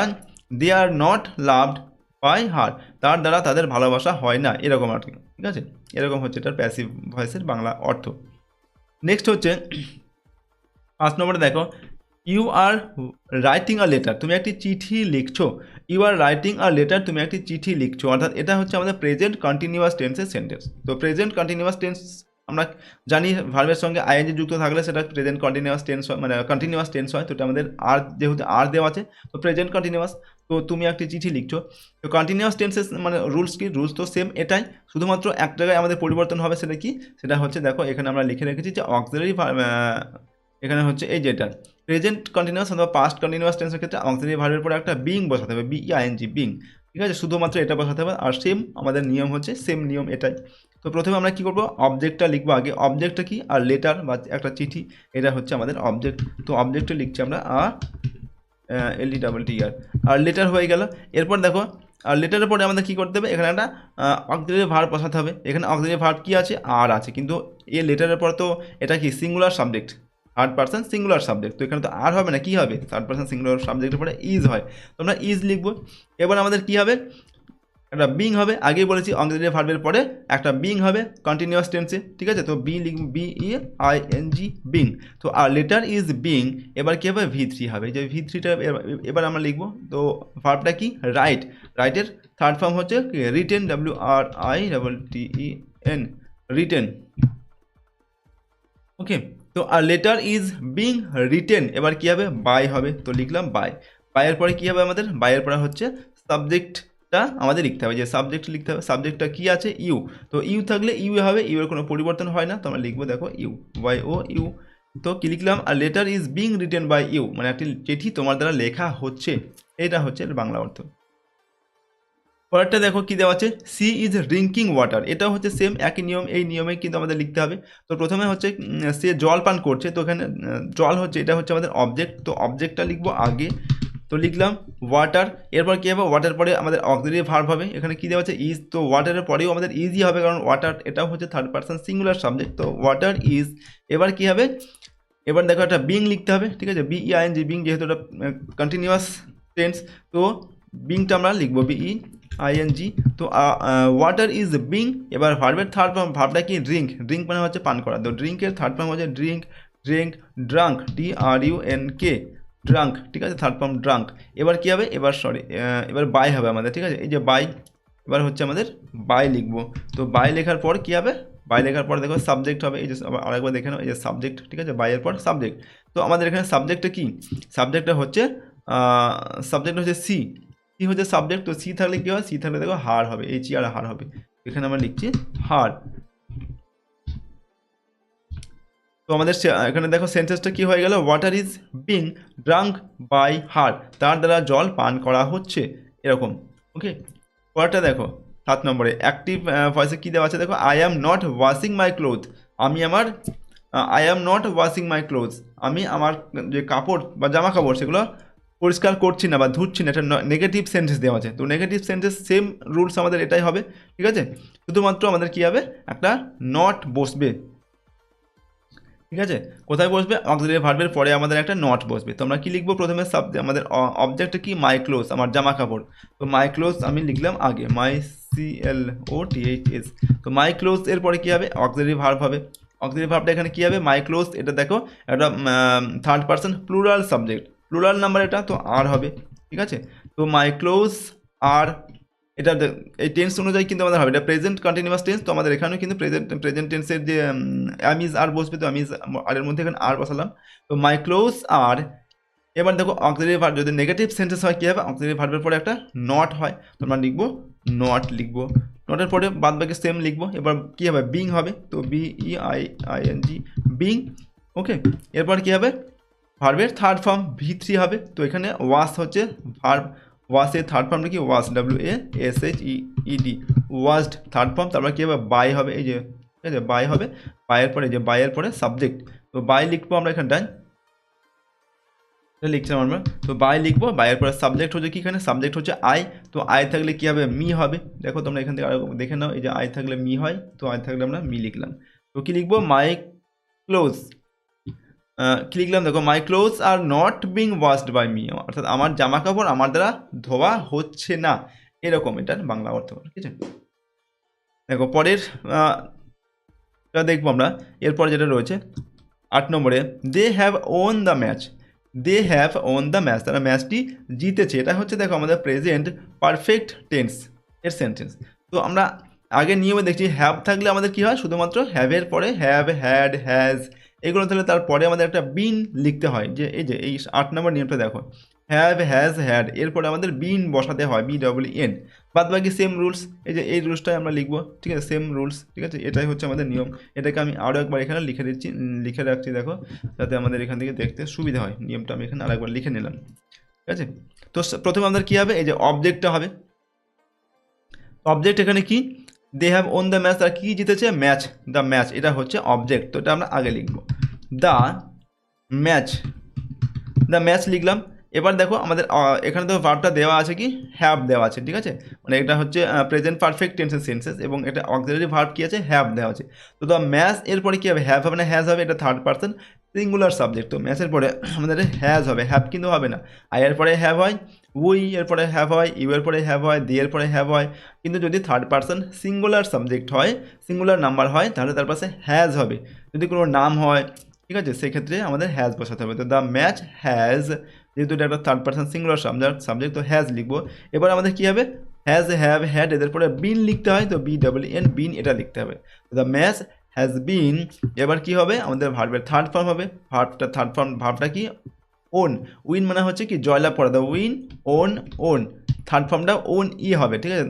they are not loved by her, তার দ্বারা তাদের ভালোবাসা হয় না, এরকম আর কি, ঠিক আছে। এরকম হচ্ছে এটার প্যাসিভ ভয়েসের বাংলা অর্থ। নেক্সট হচ্ছে 5 নম্বরে দেখো, you are writing a letter, তুমি একটি চিঠি লিখছো। You are writing a letter, তুমি একটি চিঠি লিখছো, অর্থাৎ এটা হচ্ছে আমাদের প্রেজেন্ট কন্টিনিউয়াস টেন্সের সেন্টেন্স। তো প্রেজেন্ট কন্টিনিউয়াস টেন্স আমরা জানি ভার্বের সঙ্গে আইএনজি যুক্ত থাকলে সেটা প্রেজেন্ট কন্টিনিউয়াস টেন্স হয়, মানে কন্টিনিউয়াস টেন্স হয়। তো এটা আমাদের আর, যেহেতু আর দেওয়া আছে তো প্রেজেন্ট কন্টিনিউয়াস। তো তুমি একটি চিঠি লিখছো। তো কন্টিনিউয়াস টেন্সেস মানে রুলস কি, রুলস তো সেম এটাই, শুধুমাত্র এক জায়গায় আমাদের পরিবর্তন হবে। সেটা কি, সেটা হচ্ছে দেখো এখানে আমরা লিখে রেখেছি যে অক্সিলারি, এখানে হচ্ছে এই যেটা প্রেজেন্ট কন্টিনিউয়াস অথবা পাস্ট কন্টিনিউয়াস টেন্সের ক্ষেত্রে অক্সিলারি ভার্বের পরে একটা বিং বসাতে হবে, বিইআইএনজি, বিং। ঠিক আছে, শুধুমাত্র এটা বসাতে হবে। আর সেম আমাদের নিয়ম হচ্ছে, সেম নিয়ম এটাই। তো প্রথমে আমরা কি করব, অবজেক্টটা লিখবো আগে। অবজেক্টটা কি, আর লেটার বা একটা চিঠি, এটা হচ্ছে আমাদের অবজেক্ট। তো অবজেক্টে লিখছি আমরা LETTER। আর লেটার হয়ে গেল। এরপর দেখো, আর লেটারের পরে আমাদের কী করতে হবে, এখানে একটা অক্সিলারি ভার্ব বসাতে হবে। এখানে অক্সিলারি ভার্ব কী আছে, আর আছে, কিন্তু এই লেটারের পর তো এটা কি singular subject, third person singular subject. তো এখানে তো আর হবে না, কী হবে, থার্ড পার্সন সিঙ্গুলার সাবজেক্টের পরে ইজ হয়, তো আমরা ইজ লিখবো। এবার আমাদের কী হবে, একটা বিং হবে। আগেই বলেছি অক্সিলারি ভার্বের পরে একটা বিং হবে কন্টিনিউয়াস টেন্সে। ঠিক আছে, তো বি লিখব, BEING, বিং। তো আর লেটার ইজ বিং, এবার কী হবে, V3 হবে। যে V3টা এবার আমরা লিখবো। তো ভার্বটা কি, রাইট। রাইটের থার্ড ফর্ম হচ্ছে রিটেন, WRITTEN, রিটেন। ওকে, তো আর লেটার ইজ বিং রিটেন, এবার কী হবে, বাই হবে। তো লিখলাম বাই। বাইয়ের পরে কী হবে আমাদের, বাইয়ের পরে হচ্ছে সাবজেক্টটা আমাদের লিখতে হবে, যে সাবজেক্ট লিখতে হবে। সাবজেক্টটা কী আছে, ইউ। তো ইউ থাকলে ইউ হবে, ইউ এর কোনো পরিবর্তন হয় না। তো আমরা লিখবো দেখো ইউ, YOU। তো কী লিখলাম, আর letter is being written by you, মানে একটি চিঠি তোমার দ্বারা লেখা হচ্ছে, এটা হচ্ছে এর বাংলা অর্থ। পরেরটা দেখো কি দেওয়া আছে, সি ইজ ড্রিঙ্কিং ওয়াটার, এটা হচ্ছে সেম একই নিয়ম। এই নিয়মে কিন্তু আমাদের লিখতে হবে। তো প্রথমে হচ্ছে সে জল পান করছে, তো এখানে জল হচ্ছে, এটা হচ্ছে আমাদের অবজেক্ট। তো অবজেক্টটা লিখবো আগে, তো লিখলাম ওয়াটার। এরপর কী হবে, ওয়াটার পরে আমাদের অক্সিলারি ভার্ব হবে। এখানে কী দেওয়া আছে, ইজ। তো ওয়াটারের পরেও আমাদের ইজই হবে, কারণ ওয়াটার এটাও হচ্ছে থার্ড পার্সন সিঙ্গুলার সাবজেক্ট। তো ওয়াটার ইজ। এবার কী হবে, এবার দেখো একটা বিং লিখতে হবে। ঠিক আছে, BEING, বিং, যেহেতু এটা কন্টিনিউয়াস টেন্স। তো বিংটা আমরা লিখবো BEING। তো ওয়াটার ইজ বিং। এবার ভার্বের থার্ড ফর্ম, ভার্বটা কি, ড্রিঙ্ক। ড্রিঙ্ক মানে হচ্ছে পান করা। তো ড্রিঙ্কের থার্ড ফর্ম হচ্ছে drink, drink, drunk, DRUNK, drunk. ঠিক আছে, থার্ড ফর্ম ড্রাঙ্ক। এবার কী হবে, এবার বাই হবে আমাদের। ঠিক আছে, এই যে বাই, এবার হচ্ছে আমাদের বাই লিখবো। তো বাই লেখার পর কী হবে, বাই লেখার পর দেখো সাবজেক্ট হবে। এই যে আরেকবার দেখে নাও, এই যে সাবজেক্ট। ঠিক আছে, বাইয়ের পর সাবজেক্ট। তো আমাদের এখানে সাবজেক্টটা কি, সাবজেক্টটা হচ্ছে সি। সি হচ্ছে সাবজেক্ট। তো সি থাকলে কী হয়, সি থাকলে দেখো হার হবে, HER, হার হবে। এখানে আমরা লিখছি হার। তো আমাদের এখানে দেখো সেন্টেন্সটা কি হয়ে গেল, water is being drunk by her, তার দ্বারা জল পান করা হচ্ছে, এরকম। ওকে, পরেরটা দেখো 7 নম্বরে অ্যাক্টিভ ভয়েসে কী দেওয়া আছে দেখো, I am not washing my cloth. I am not washing my clothes, আমি আমার যে কাপড় বা জামা কাপড় সেগুলো পরিষ্কার করছি না বা ধুচ্ছি না, এটা নেগেটিভ সেন্টেন্স দেওয়া আছে। তো নেগেটিভ সেন্টেন্স সেম রুলস আমাদের এটাই হবে। ঠিক আছে, শুধুমাত্র আমাদের কী হবে, একটা নট বসবে। ঠিক আছে, কোথায় বসবে, অক্সিলারি ভার্বের পরে আমাদের একটা নট বসবে। তো আমরা কী লিখবো, প্রথমে আমাদের অবজেক্টটা কি, মাই ক্লোথস, আমার জামা কাপড়। তো মাই ক্লোথস আমি লিখলাম আগে, মাই CLOTHS। তো মাই ক্লোথস এর পরে কী হবে, অক্সিলারি ভার্ব হবে। অক্সিলারি ভার্বটা এখানে কী হবে, মাই ক্লোথস। এটা দেখো একটা third person plural subject, plural number এটা, তো আর হবে। ঠিক আছে, তো মাই ক্লোথস আর, এটা এই টেন্স অনুযায়ী কিন্তু আমাদের হবে, এটা প্রেজেন্ট কন্টিনিউয়াস টেন্স। তো আমাদের এখানেও কিন্তু প্রেজেন্ট টেন্সের যে আমিজ আর বসবে, তো আমিজ আরের মধ্যে এখানে আর বসালাম। তো মাই ক্লোজ আর। এবার দেখো অক্সিলারি ভার্ব যদি নেগেটিভ সেন্টেন্স হয় কী হবে, অক্সিলারি ভার্বের পরে একটা নট হয়, তো আমরা লিখবো নট, লিখবো নটের পরে বাদ বাকি সেম লিখবো। এবার কী হবে, বিং হবে। তো BEING, বিং। ওকে, এরপর কী হবে, ভার্বের থার্ড ফর্ম V3 হবে। তো এখানে ওয়াশ হচ্ছে ভার্ব, ওয়াশের থার্ড ফর্মটা কি, wash, WASHED, washed third form. তারপর কী হবে, বাই হবে। এই যে ঠিক আছে, বাই হবে। বাইয়ের পরে, যে বাইয়ের পরে সাবজেক্ট। তো বাই লিখবো আমরা এখানটায়, এটা লিখছিলাম আমরা। তো বাই লিখবো, বাইয়ের পরে সাবজেক্ট হচ্ছে কি, এখানে সাবজেক্ট হচ্ছে আই। তো আই থাকলে কী হবে, মি হবে। দেখো তোমরা এখান থেকে আরো দেখে নাও, এই যে আই থাকলে মি হয়, তো আই থাকলে আমরা মি লিখলাম। তো কী লিখবো, মাই ক্লোজ, কী লিখলাম দেখো, my clothes are not being washed by me, অর্থাৎ আমার জামা কাপড় আমার দ্বারা ধোয়া হচ্ছে না, এরকম এটার বাংলা অর্থ। ঠিক আছে, দেখো পরের দেখবো আমরা। এরপর যেটা রয়েছে 8 নম্বরে, they have won the match. They have won the match, তারা ম্যাচটি জিতেছে। এটা হচ্ছে দেখো আমাদের প্রেজেন্ট পারফেক্ট টেন্স এর সেন্টেন্স। তো আমরা আগে নিয়মে দেখছি হ্যাভ থাকলে আমাদের কি হয়, শুধুমাত্র হ্যাভের পরে হ্যাভ, হ্যাড, হ্যাজ এগুলো থাকলে তারপরে আমাদের একটা বিন লিখতে হয়। যে এই 8 নম্বর নিয়মটা দেখো, হ্যাভ, হ্যাজ, হ্যাড এরপরে আমাদের বিন বসাতে হয়, BWN। বাদ বাকি সেম রুলস, এই রুলসটাই আমরা লিখবো, ঠিক আছে, সেম রুলস, ঠিক আছে, এটাই হচ্ছে আমাদের নিয়ম। এটাকে আমি আরও একবার এখানে লিখে দিচ্ছি, লিখে রাখছি দেখো, যাতে আমাদের এখান থেকে দেখতে সুবিধা হয়। নিয়মটা আমি এখানে আরেকবার লিখে নিলাম, ঠিক আছে। তো প্রথমে আমাদের কী হবে, এই যে অবজেক্টটা হবে। অবজেক্ট এখানে কি, they have won the match, তারা কী জিতেছে, ম্যাচ, দ্য ম্যাচ, এটা হচ্ছে অবজেক্ট। তো এটা আমরা আগে লিখবো, দ্য ম্যাচ, দ্য ম্যাচ লিখলাম। এবার দেখো আমাদের এখানে তো ভার্বটা দেওয়া আছে, কি হ্যাভ দেওয়া আছে, ঠিক আছে, মানে এটা হচ্ছে প্রেজেন্ট পারফেক্ট টেন্সের সেন্সেস, এবং এটা অক্সিলারি ভার্ব কি আছে, হ্যাভ দেওয়া আছে। তো দ্য ম্যাচ এরপরে কী হবে, হ্যাভ হবে না হ্যাজ হবে, এটা থার্ড পার্সন সিঙ্গুলার সাবজেক্ট। তো ম্যাচের পরে আমাদের হ্যাজ হবে, হ্যাভ কিন্তু হবে না। আই এর পরে হ্যাভ হয়, উই এর পরে হ্যাভ হয়, ইউ এর পরে হ্যাভ হয়, দি এর পরে হ্যাভ হয়। কিন্তু যদি থার্ড পার্সন সিঙ্গুলার সাবজেক্ট হয়, সিঙ্গুলার নাম্বার হয়, তাহলে তার পাশে হ্যাজ হবে। যদি কোনো নাম হয়, ঠিক আছে, সেক্ষেত্রে আমাদের হ্যাজ বসাতে হবে। তো দ্য ম্যাচ হ্যাজ, যেহেতু এটা একটা থার্ড পার্সন সিঙ্গুলার সাবজেক্ট, তো হ্যাজ লিখবো। এবার আমাদের কী হবে, হ্যাজ, হ্যাভ, হ্যাড এদের পরে বিন লিখতে হয়, তো BWN, বিন এটা লিখতে হবে। দ্য ম্যাচ হ্যাজ বিন, এবার কি হবে, আমাদের ভার্বের থার্ড ফর্ম হবে। ভার্বটা কি, ওন। উইন মানে হচ্ছে কি জয়লাভ করা, দ্য উইন, ওন। থার্ড ফর্মটা ওন হবে, ঠিক আছে,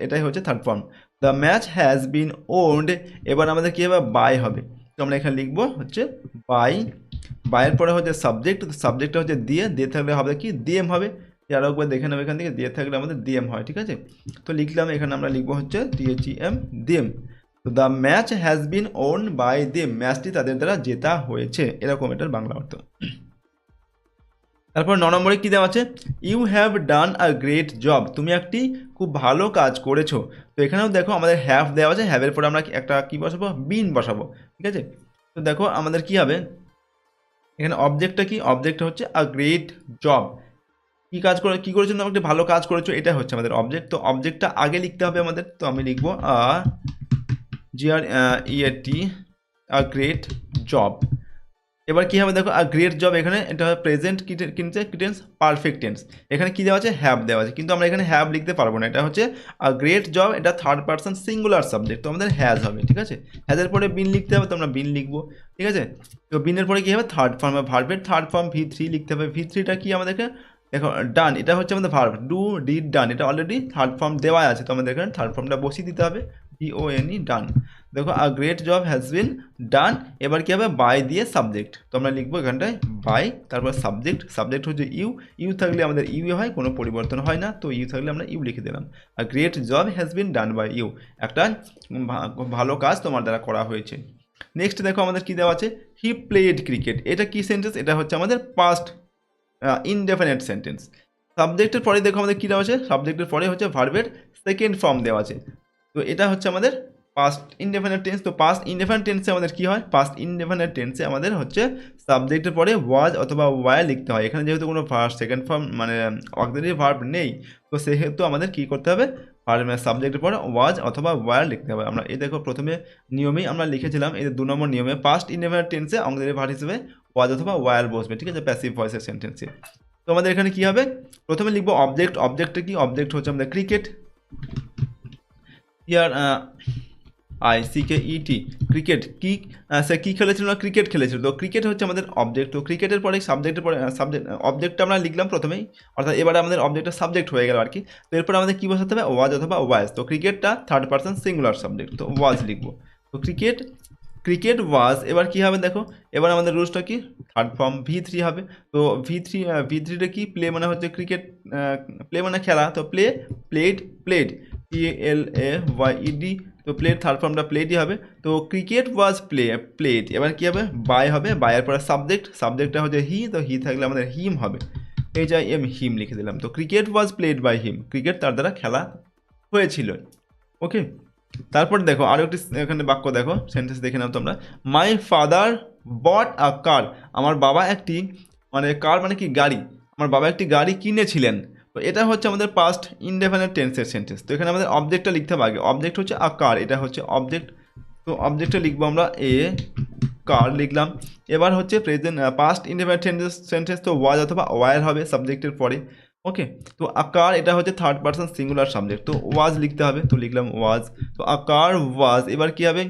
এটাই হচ্ছে third form. The match has been won, এবার আমাদের কী হবে, বাই হবে। তো আমরা এখানে লিখবো হচ্ছে বাইয়ের পরে হচ্ছে সাবজেক্ট, সাবজেক্টটা হচ্ছে দিয়ে থাকলে হবে কি, দিএম হবে। আরও একবার দেখে নেবো, এখান থেকে দিয়ে থাকলে আমাদের দিএম হয়, ঠিক আছে। তো লিখলাম, এখানে আমরা লিখবো হচ্ছে THEM, দিএম। তো the match has been won by them, ম্যাচটি তাদের দ্বারা জেতা হয়েছে, এরকম এটার বাংলা অর্থ। তারপর 9 নম্বরে কী দেওয়া আছে, you have done a great job, তুমি একটি খুব ভালো কাজ করেছো। তো এখানেও দেখো আমাদের হ্যাভ দেওয়া আছে, হ্যাভের পরে আমরা একটা কী বসাবো, বিন বসাবো, ঠিক আছে। তো দেখো আমাদের কি হবে, এখানে অবজেক্টটা কি, অবজেক্ট হচ্ছে আ গ্রেট জব, কী করেছো, তুমি একটি ভালো কাজ করেছো, এটা হচ্ছে আমাদের অবজেক্ট। তো অবজেক্টটা আগে লিখতে হবে আমাদের, তো আমি লিখবো GREAT, আ গ্রেট জব। এবার কী হবে দেখো, আ গ্রেট জব, এখানে এটা প্রেজেন্ট টেন্স পারফেক্ট টেন্স, এখানে কী দেওয়া আছে, হ্যাভ দেওয়া আছে, কিন্তু আমরা এখানে হ্যাভ লিখতে পারবো না, এটা হচ্ছে আ গ্রেট জব, এটা থার্ড পার্সন সিঙ্গুলার সাবজেক্ট, তো আমাদের হ্যাজ হবে, ঠিক আছে। হ্যাজের পরে বিন লিখতে হবে, তো আমরা বিন লিখবো, ঠিক আছে। তো বিনের পরে কী হবে, থার্ড ফর্ম, ভার্বের থার্ড ফর্ম V3 লিখতে হবে। V3টা কি আমাদেরকে, দেখো ডান, এটা হচ্ছে আমাদের ভার্ব, ডু, ডিড, ডান, এটা অলরেডি থার্ড ফর্ম দেওয়া আছে, তো আমাদের এখানে থার্ড ফর্মটা বসিয়ে দিতে হবে, DONE, ডান। দেখো a great job has been done, এবার কী হবে, বাই দিয়ে সাবজেক্ট, তো আমরা লিখবো এখানটায় বাই, তারপর সাবজেক্ট হচ্ছে ইউ থাকলে আমাদের ইউ হয়, কোনো পরিবর্তন হয় না, তো ইউ থাকলে আমরা ইউ লিখে দিলাম। A great job has been done by you, একটা ভালো কাজ তোমার দ্বারা করা হয়েছে। নেক্সট দেখো আমাদের কী দেওয়া আছে, হি প্লেড ক্রিকেট, এটা কি সেন্টেন্স, এটা হচ্ছে আমাদের পাস্ট ইনডেফিনিট সেন্টেন্স। সাবজেক্টের পরে দেখো আমাদের কী দেওয়া আছে, সাবজেক্টের পরে হচ্ছে ভার্বের সেকেন্ড ফর্ম দেওয়া আছে, তো এটা হচ্ছে আমাদের পাস্ট ইনডেফিনিট টেন্স। তো পাস্ট ইনডেফিনিট টেন্সে আমাদের কী হয়, পাস্ট ইনডেফিনিট টেন্সে আমাদের হচ্ছে সাবজেক্টের পরে ওয়াজ অথবা ওয়ার লিখতে হয়। এখানে যেহেতু কোনো সেকেন্ড ফর্ম মানে অক্সিলারি ভার্ব নেই, তো সেহেতু আমাদের কী করতে হবে, সাবজেক্টের পরে ওয়াজ অথবা ওয়ার লিখতে হবে। আমরা এই দেখো প্রথমে নিয়মেই আমরা লিখেছিলাম, এই 2 নম্বর নিয়মে পাস্ট ইনডেফিনিট টেন্সে অক্সিলারি ভার্ব হিসেবে ওয়াজ অথবা ওয়ার বসবে, ঠিক আছে, প্যাসিভ ভয়েসের সেন্টেন্সে। তো আমাদের এখানে কী হবে, প্রথমে লিখবো অবজেক্টটা কি, অবজেক্ট হচ্ছে আমাদের ক্রিকেট, ইয়ার ICKET, ক্রিকেট, কি সে কী খেলেছিল না, ক্রিকেট খেলেছিল, তো ক্রিকেট হচ্ছে আমাদের অবজেক্ট। তো ক্রিকেটের পরে সাবজেক্টের পরে অবজেক্টটা আমরা লিখলাম প্রথমেই, অর্থাৎ এবারে আমাদের অবজেক্টটা সাবজেক্ট হয়ে গেল আর কি। তো এরপর আমাদের কী বসাতে হবে, ওয়াজ অথবা ওয়াজ, তো ক্রিকেটটা থার্ড পার্সন সিঙ্গুলার সাবজেক্ট, তো ওয়াজ লিখবো। তো ক্রিকেট ওয়াজ, এবার কী হবে দেখো, এবার আমাদের রুলসটা কি, থার্ড ফর্ম V3 হবে। তো V3টা কি, প্লে মানে হচ্ছে ক্রিকেট, প্লে মানে খেলা, তো প্লেড PLAYED, তো প্লেড থার্ড ফর্মটা প্লেডই হবে। তো ক্রিকেট ওয়াজ প্লেড, এবার কী হবে, বাই হবে, বাইয়ের পরে সাবজেক্টটা হচ্ছে হি, তো হি থাকলে আমাদের হিম হবে, HIM, হিম লিখে দিলাম। তো cricket was played by him, cricket তার দ্বারা খেলা হয়েছিল, ওকে। তারপর দেখো আরও একটি এখানে বাক্য দেখো, সেন্টেন্স দেখে নাও তোমরা, মাই ফাদার বট আ কার, আমার বাবা একটি, মানে কার মানে কি গাড়ি, আমার বাবা একটি গাড়ি কিনেছিলেন। তো এটা হচ্ছে আমাদের পাস্ট ইনডেফিনিট টেন্সের সেন্টেন্স। তো এখানে আমাদের অবজেক্টটা লিখতে হবে আগে, অবজেক্ট হচ্ছে আ কার, এটা হচ্ছে অবজেক্ট। তো অবজেক্টটা লিখবো আমরা কার লিখলাম। এবার হচ্ছে প্রেজেন্ট পাস্ট ইনডেফিনিট সেন্টেন্স তো ওয়াজ অথবা ওয়ার হবে সাবজেক্টের পরে। ওকে, তো আ কার এটা হচ্ছে থার্ড পারসন সিঙ্গুলার সাবজেক্ট, তো ওয়াজ লিখতে হবে, তো লিখলাম ওয়াজ। তো আ কার ওয়াজ, এবার কি হবে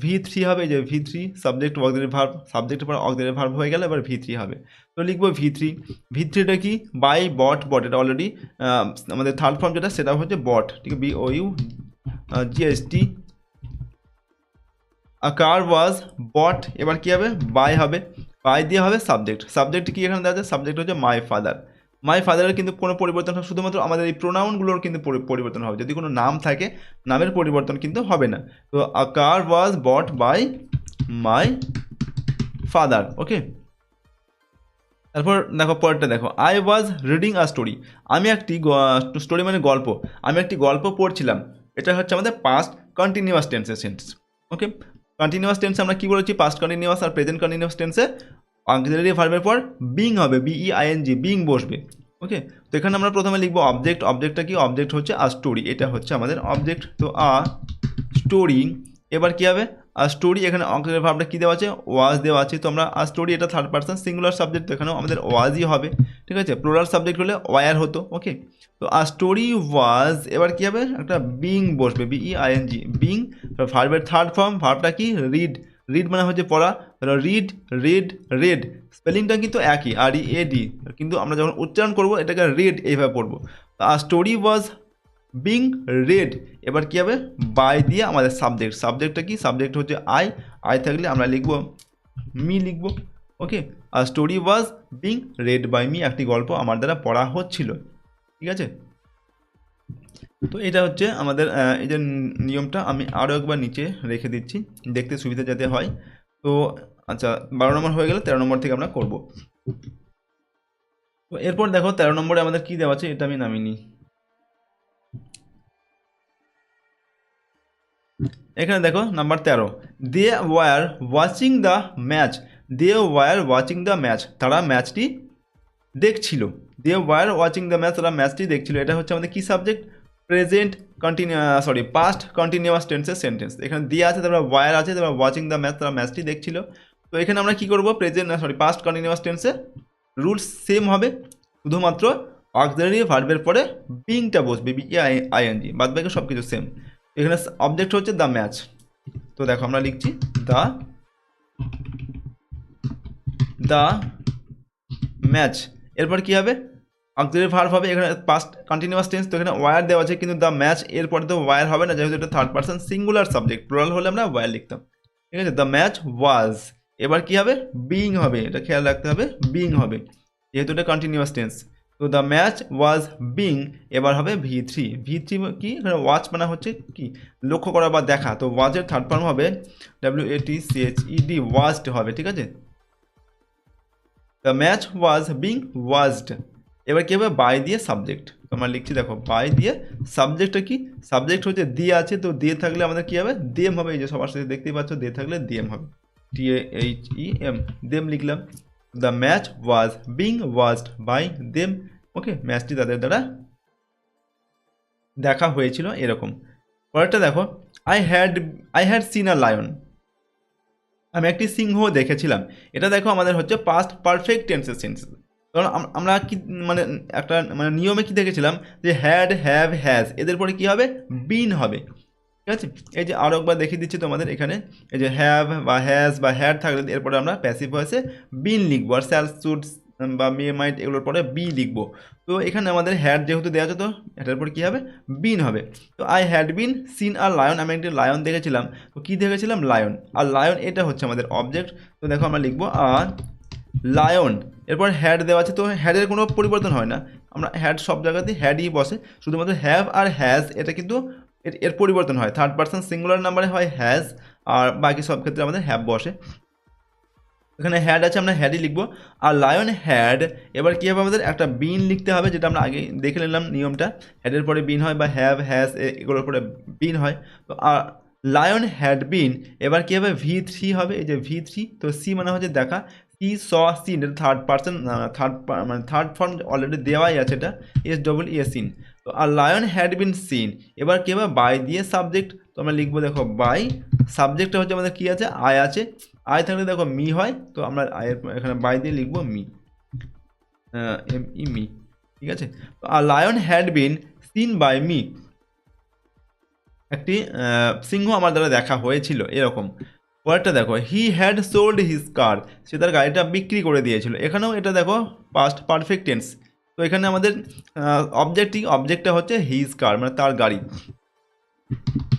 V3 হবে, যে V3 সাবজেক্ট অক্সিলারি ভার্ব, সাবজেক্টের পর অক্সিলারি ভার্ব হয়ে গেলে এবার V3 হবে। তো লিখবো V3। V3টা কি বাই বট, বট এটা অলরেডি আমাদের থার্ড ফর্ম যেটা সেটা হচ্ছে বট, ঠিক আছে, BOUGST। আ কার ওয়াজ বট, এবার কি হবে বাই হবে, বাই দিয়ে হবে সাবজেক্ট। সাবজেক্ট কি এখানে দেওয়া আছে, সাবজেক্ট হচ্ছে মাই ফাদার। মাই ফাদারের কিন্তু কোনো পরিবর্তন হবে, শুধুমাত্র আমাদের এই প্রোনাউনগুলোর কিন্তু পরিবর্তন হবে, যদি কোনো নাম থাকে নামের পরিবর্তন কিন্তু হবে না। তো a car was bought by my father. ওকে, তারপর দেখো পরেরটা দেখো, I was reading a story, আমি একটি স্টোরি মানে গল্প, আমি একটি গল্প পড়ছিলাম। এটা হচ্ছে আমাদের পাস্ট কন্টিনিউয়াস টেন্সের সেন্টেন্স। ওকে, কন্টিনিউয়াস টেন্সে আমরা কি বলেছি, পাস্ট কন্টিনিউয়াস আর প্রেজেন্ট কন্টিনিউয়াস টেন্সে অক্সিলারি ভার্বের পর বিং হবে, BEING, বিং বসবে। ওকে, তো এখানে আমরা প্রথমে লিখবো অবজেক্ট, অবজেক্টটা কি, অবজেক্ট হচ্ছে আ স্টোরি, এটা হচ্ছে আমাদের অবজেক্ট। তো আ স্টোরি, এবার কি হবে আ স্টোরি, এখানে অক্সিলারি ভার্বটা কী দেওয়া আছে, ওয়াজ দেওয়া আছে। তো আমরা আ স্টোরি এটা থার্ড পারসন সিঙ্গুলার সাবজেক্ট, তো এখানেও আমাদের ওয়াজই হবে, ঠিক আছে। প্লুরাল সাবজেক্ট হলে ওয়ার হতো। ওকে, তো আ স্টোরি ওয়াজ, এবার কী হবে একটা বিং বসবে, BEING, বিং। ভার্বের থার্ড ফর্ম, ভার্বটা কি রিড, রিড মানে হচ্ছে পড়া, রিড, রেড, রেড, স্পেলিংটা কিন্তু একই READ, কিন্তু আমরা যখন উচ্চারণ করবো এটাকে রেড এইভাবে পড়বো। তো a story was being red, এবার কী হবে বাই দিয়ে আমাদের সাবজেক্ট, সাবজেক্টটা কি, সাবজেক্ট হচ্ছে আই, আই থাকলে আমরা লিখবো মি লিখবো। ওকে, আর story was being read by me, একটি গল্প আমার দ্বারা পড়া হচ্ছিল, ঠিক আছে। তো এটা হচ্ছে আমাদের এই যে নিয়মটা আমি আরও একবার নিচে রেখে দিচ্ছি দেখতে সুবিধা যাতে হয়। তো আচ্ছা 12 নম্বর হয়ে গেলে 13 নম্বর থেকে আমরা করব। তো এরপর দেখো 13 নম্বরে আমাদের কি দেওয়া আছে, এটা আমি নামিয়ে নিই। এখানে দেখো number 13, they were watching the match, they were watching the match, তারা ম্যাচটি দেখছিল। They were watching the match, তারা ম্যাচটি দেখছিল, এটা হচ্ছে আমাদের কি সাবজেক্ট, প্রেজেন্ট পাস্ট কন্টিনিউয়াস টেন্সের সেন্টেন্স। এখানে দিয়ে আছে, তারপর ওয়ার আছে, তারপর ওয়াচিং দ্য ম্যাচ, তারা ম্যাচটি দেখছিল। তো এখানে আমরা কি করব, পাস্ট কন্টিনিউয়াস টেন্সে রুলস সেম হবে, শুধুমাত্র অক্সিলারি ভার্বের পরে বিংটা বসবে, BEING, বাদ বাকি সব কিছু সেম। এখানে অবজেক্ট হচ্ছে দ্য ম্যাচ। তো দেখো আমরা লিখছি দ্য ম্যাচ, এরপর কি হবে অক্সিলারি ভার্ব হবে, এখানে পাস্ট কন্টিনিউয়াস টেন্স, তো এখানে ওয়ার দেওয়া আছে, কিন্তু দ্য ম্যাচ এরপরে তো ওয়ার হবে না, যেহেতু এটা third person singular subject, plural হলে আমরা ওয়ার লিখতাম, ঠিক আছে। দ্য ম্যাচ ওয়াজ, এবার কি হবে বিং হবে, এটা খেয়াল রাখতে হবে, বিং হবে যেহেতু এটা কন্টিনিউয়াস টেন্স। তো দ্য ম্যাচ ওয়াজ বিং, এবার হবে V3, V3 কি, এখানে ওয়াচ মানে হচ্ছে কি লক্ষ্য করা বা দেখা, তো ওয়াজের থার্ড ফর্ম হবে WATCHED, ওয়াজড হবে, ঠিক আছে। দ্য ম্যাচ ওয়াজ বিং ওয়াজড, এবার কী হবে বাই দিয়ে সাবজেক্ট, তো আমরা লিখছি দেখো বাই দিয়ে সাবজেক্টটা কি, সাবজেক্ট হচ্ছে দিয়ে আছে, তো দিয়ে থাকলে আমাদের কী হবে দেম হবে, এই যে সবার সাথে দেখতেই পাচ্ছ দিয়ে থাকলে দেম হবে, TAHEM, দেম লিখলাম। The match was being watched by them. Okay, ম্যাচটি তাদের দ্বারা দেখা হয়েছিল, এরকম। পরেরটা দেখো, I had seen a lion, আমি একটি সিংহ দেখেছিলাম। এটা দেখো আমাদের হচ্ছে পাস্ট পারফেক্ট টেন্সের সেন্টেন্স, কারণ আমরা কি মানে একটা মানে নিয়মে কি দেখেছিলাম যে হ্যাড, হ্যাভ, হ্যাজ, এদের পরে কি হবে বিন হবে, ঠিক আছে। এই যে আরও একবার দেখিয়ে দিচ্ছি তোমাদের, এখানে এই যে হ্যাভ বা হ্যাজ বা হ্যাড থাকলে এরপরে আমরা প্যাসিভ ভয়েসে বিন লিখবো, আর শ্যাল, শুড বা মে, মাইট এগুলোর পরে বি লিখবো। তো এখানে আমাদের হ্যাড যেহেতু দেওয়া আছে, তো এটার পর কী হবে বিন হবে। তো আই হ্যাড বিন সিন আর লায়ন, আমি একটি লায়ন দেখেছিলাম, তো কী দেখেছিলাম লায়ন, আর লায়ন এটা হচ্ছে আমাদের অবজেক্ট। তো দেখো আমরা লিখবো আর লায়ন, এরপর হ্যাড দেওয়া আছে, তো হ্যাডের কোনো পরিবর্তন হয় না, আমরা হ্যাড সব জায়গাতেই হ্যাডই বসে, শুধুমাত্র হ্যাভ আর হ্যাজ এটা কিন্তু এর পরিবর্তন হয়, থার্ড পারসন সিঙ্গুলার নাম্বারে হয় হ্যাজ, আর বাকি সব ক্ষেত্রে আমাদের হ্যাভ বসে। এখানে হ্যাড আছে, আমরা হ্যাডই লিখবো। আর লায়ন হ্যাড, এবার কী হবে আমাদের একটা বিন লিখতে হবে, যেটা আমরা আগে দেখে নিলাম নিয়মটা, হ্যাডের পরে বিন হয় বা হ্যাভ, হ্যাজ এগুলোর পরে বিন হয়। তো লায়ন হ্যাড বিন, এবার কী হবে V3 হবে, এই যে V3, তো সি মানে হচ্ছে দেখা, সি স সিন, এটা থার্ড পারসন মানে থার্ড ফর্ম অলরেডি দেওয়াই আছে, এটা SEE সিন। তো আর লায়ন হ্যাড বিন সিন, এবার কী হবে বাই দিয়ে সাবজেক্ট, তো আমরা লিখবো দেখো বাই সাবজেক্টটা হচ্ছে আমাদের কি আছে, আই আছে, আই থাকলে দেখো মি হয়, তো আমরা আয়ের এখানে বাই দিয়ে লিখবো মি, এম ই মি, ঠিক আছে। তো আর lion had been seen by me, একটি সিংহ আমার দ্বারা দেখা হয়েছিল, এরকম। পরেরটা দেখো, he had sold his car, সে তার গাড়িটা বিক্রি করে দিয়েছিল। এখানেও এটা দেখো পাস্ট পারফেক্ট টেন্স। তো এখানে আমাদের অবজেক্টটা হচ্ছে হিজ কার, মানে তার গাড়ি।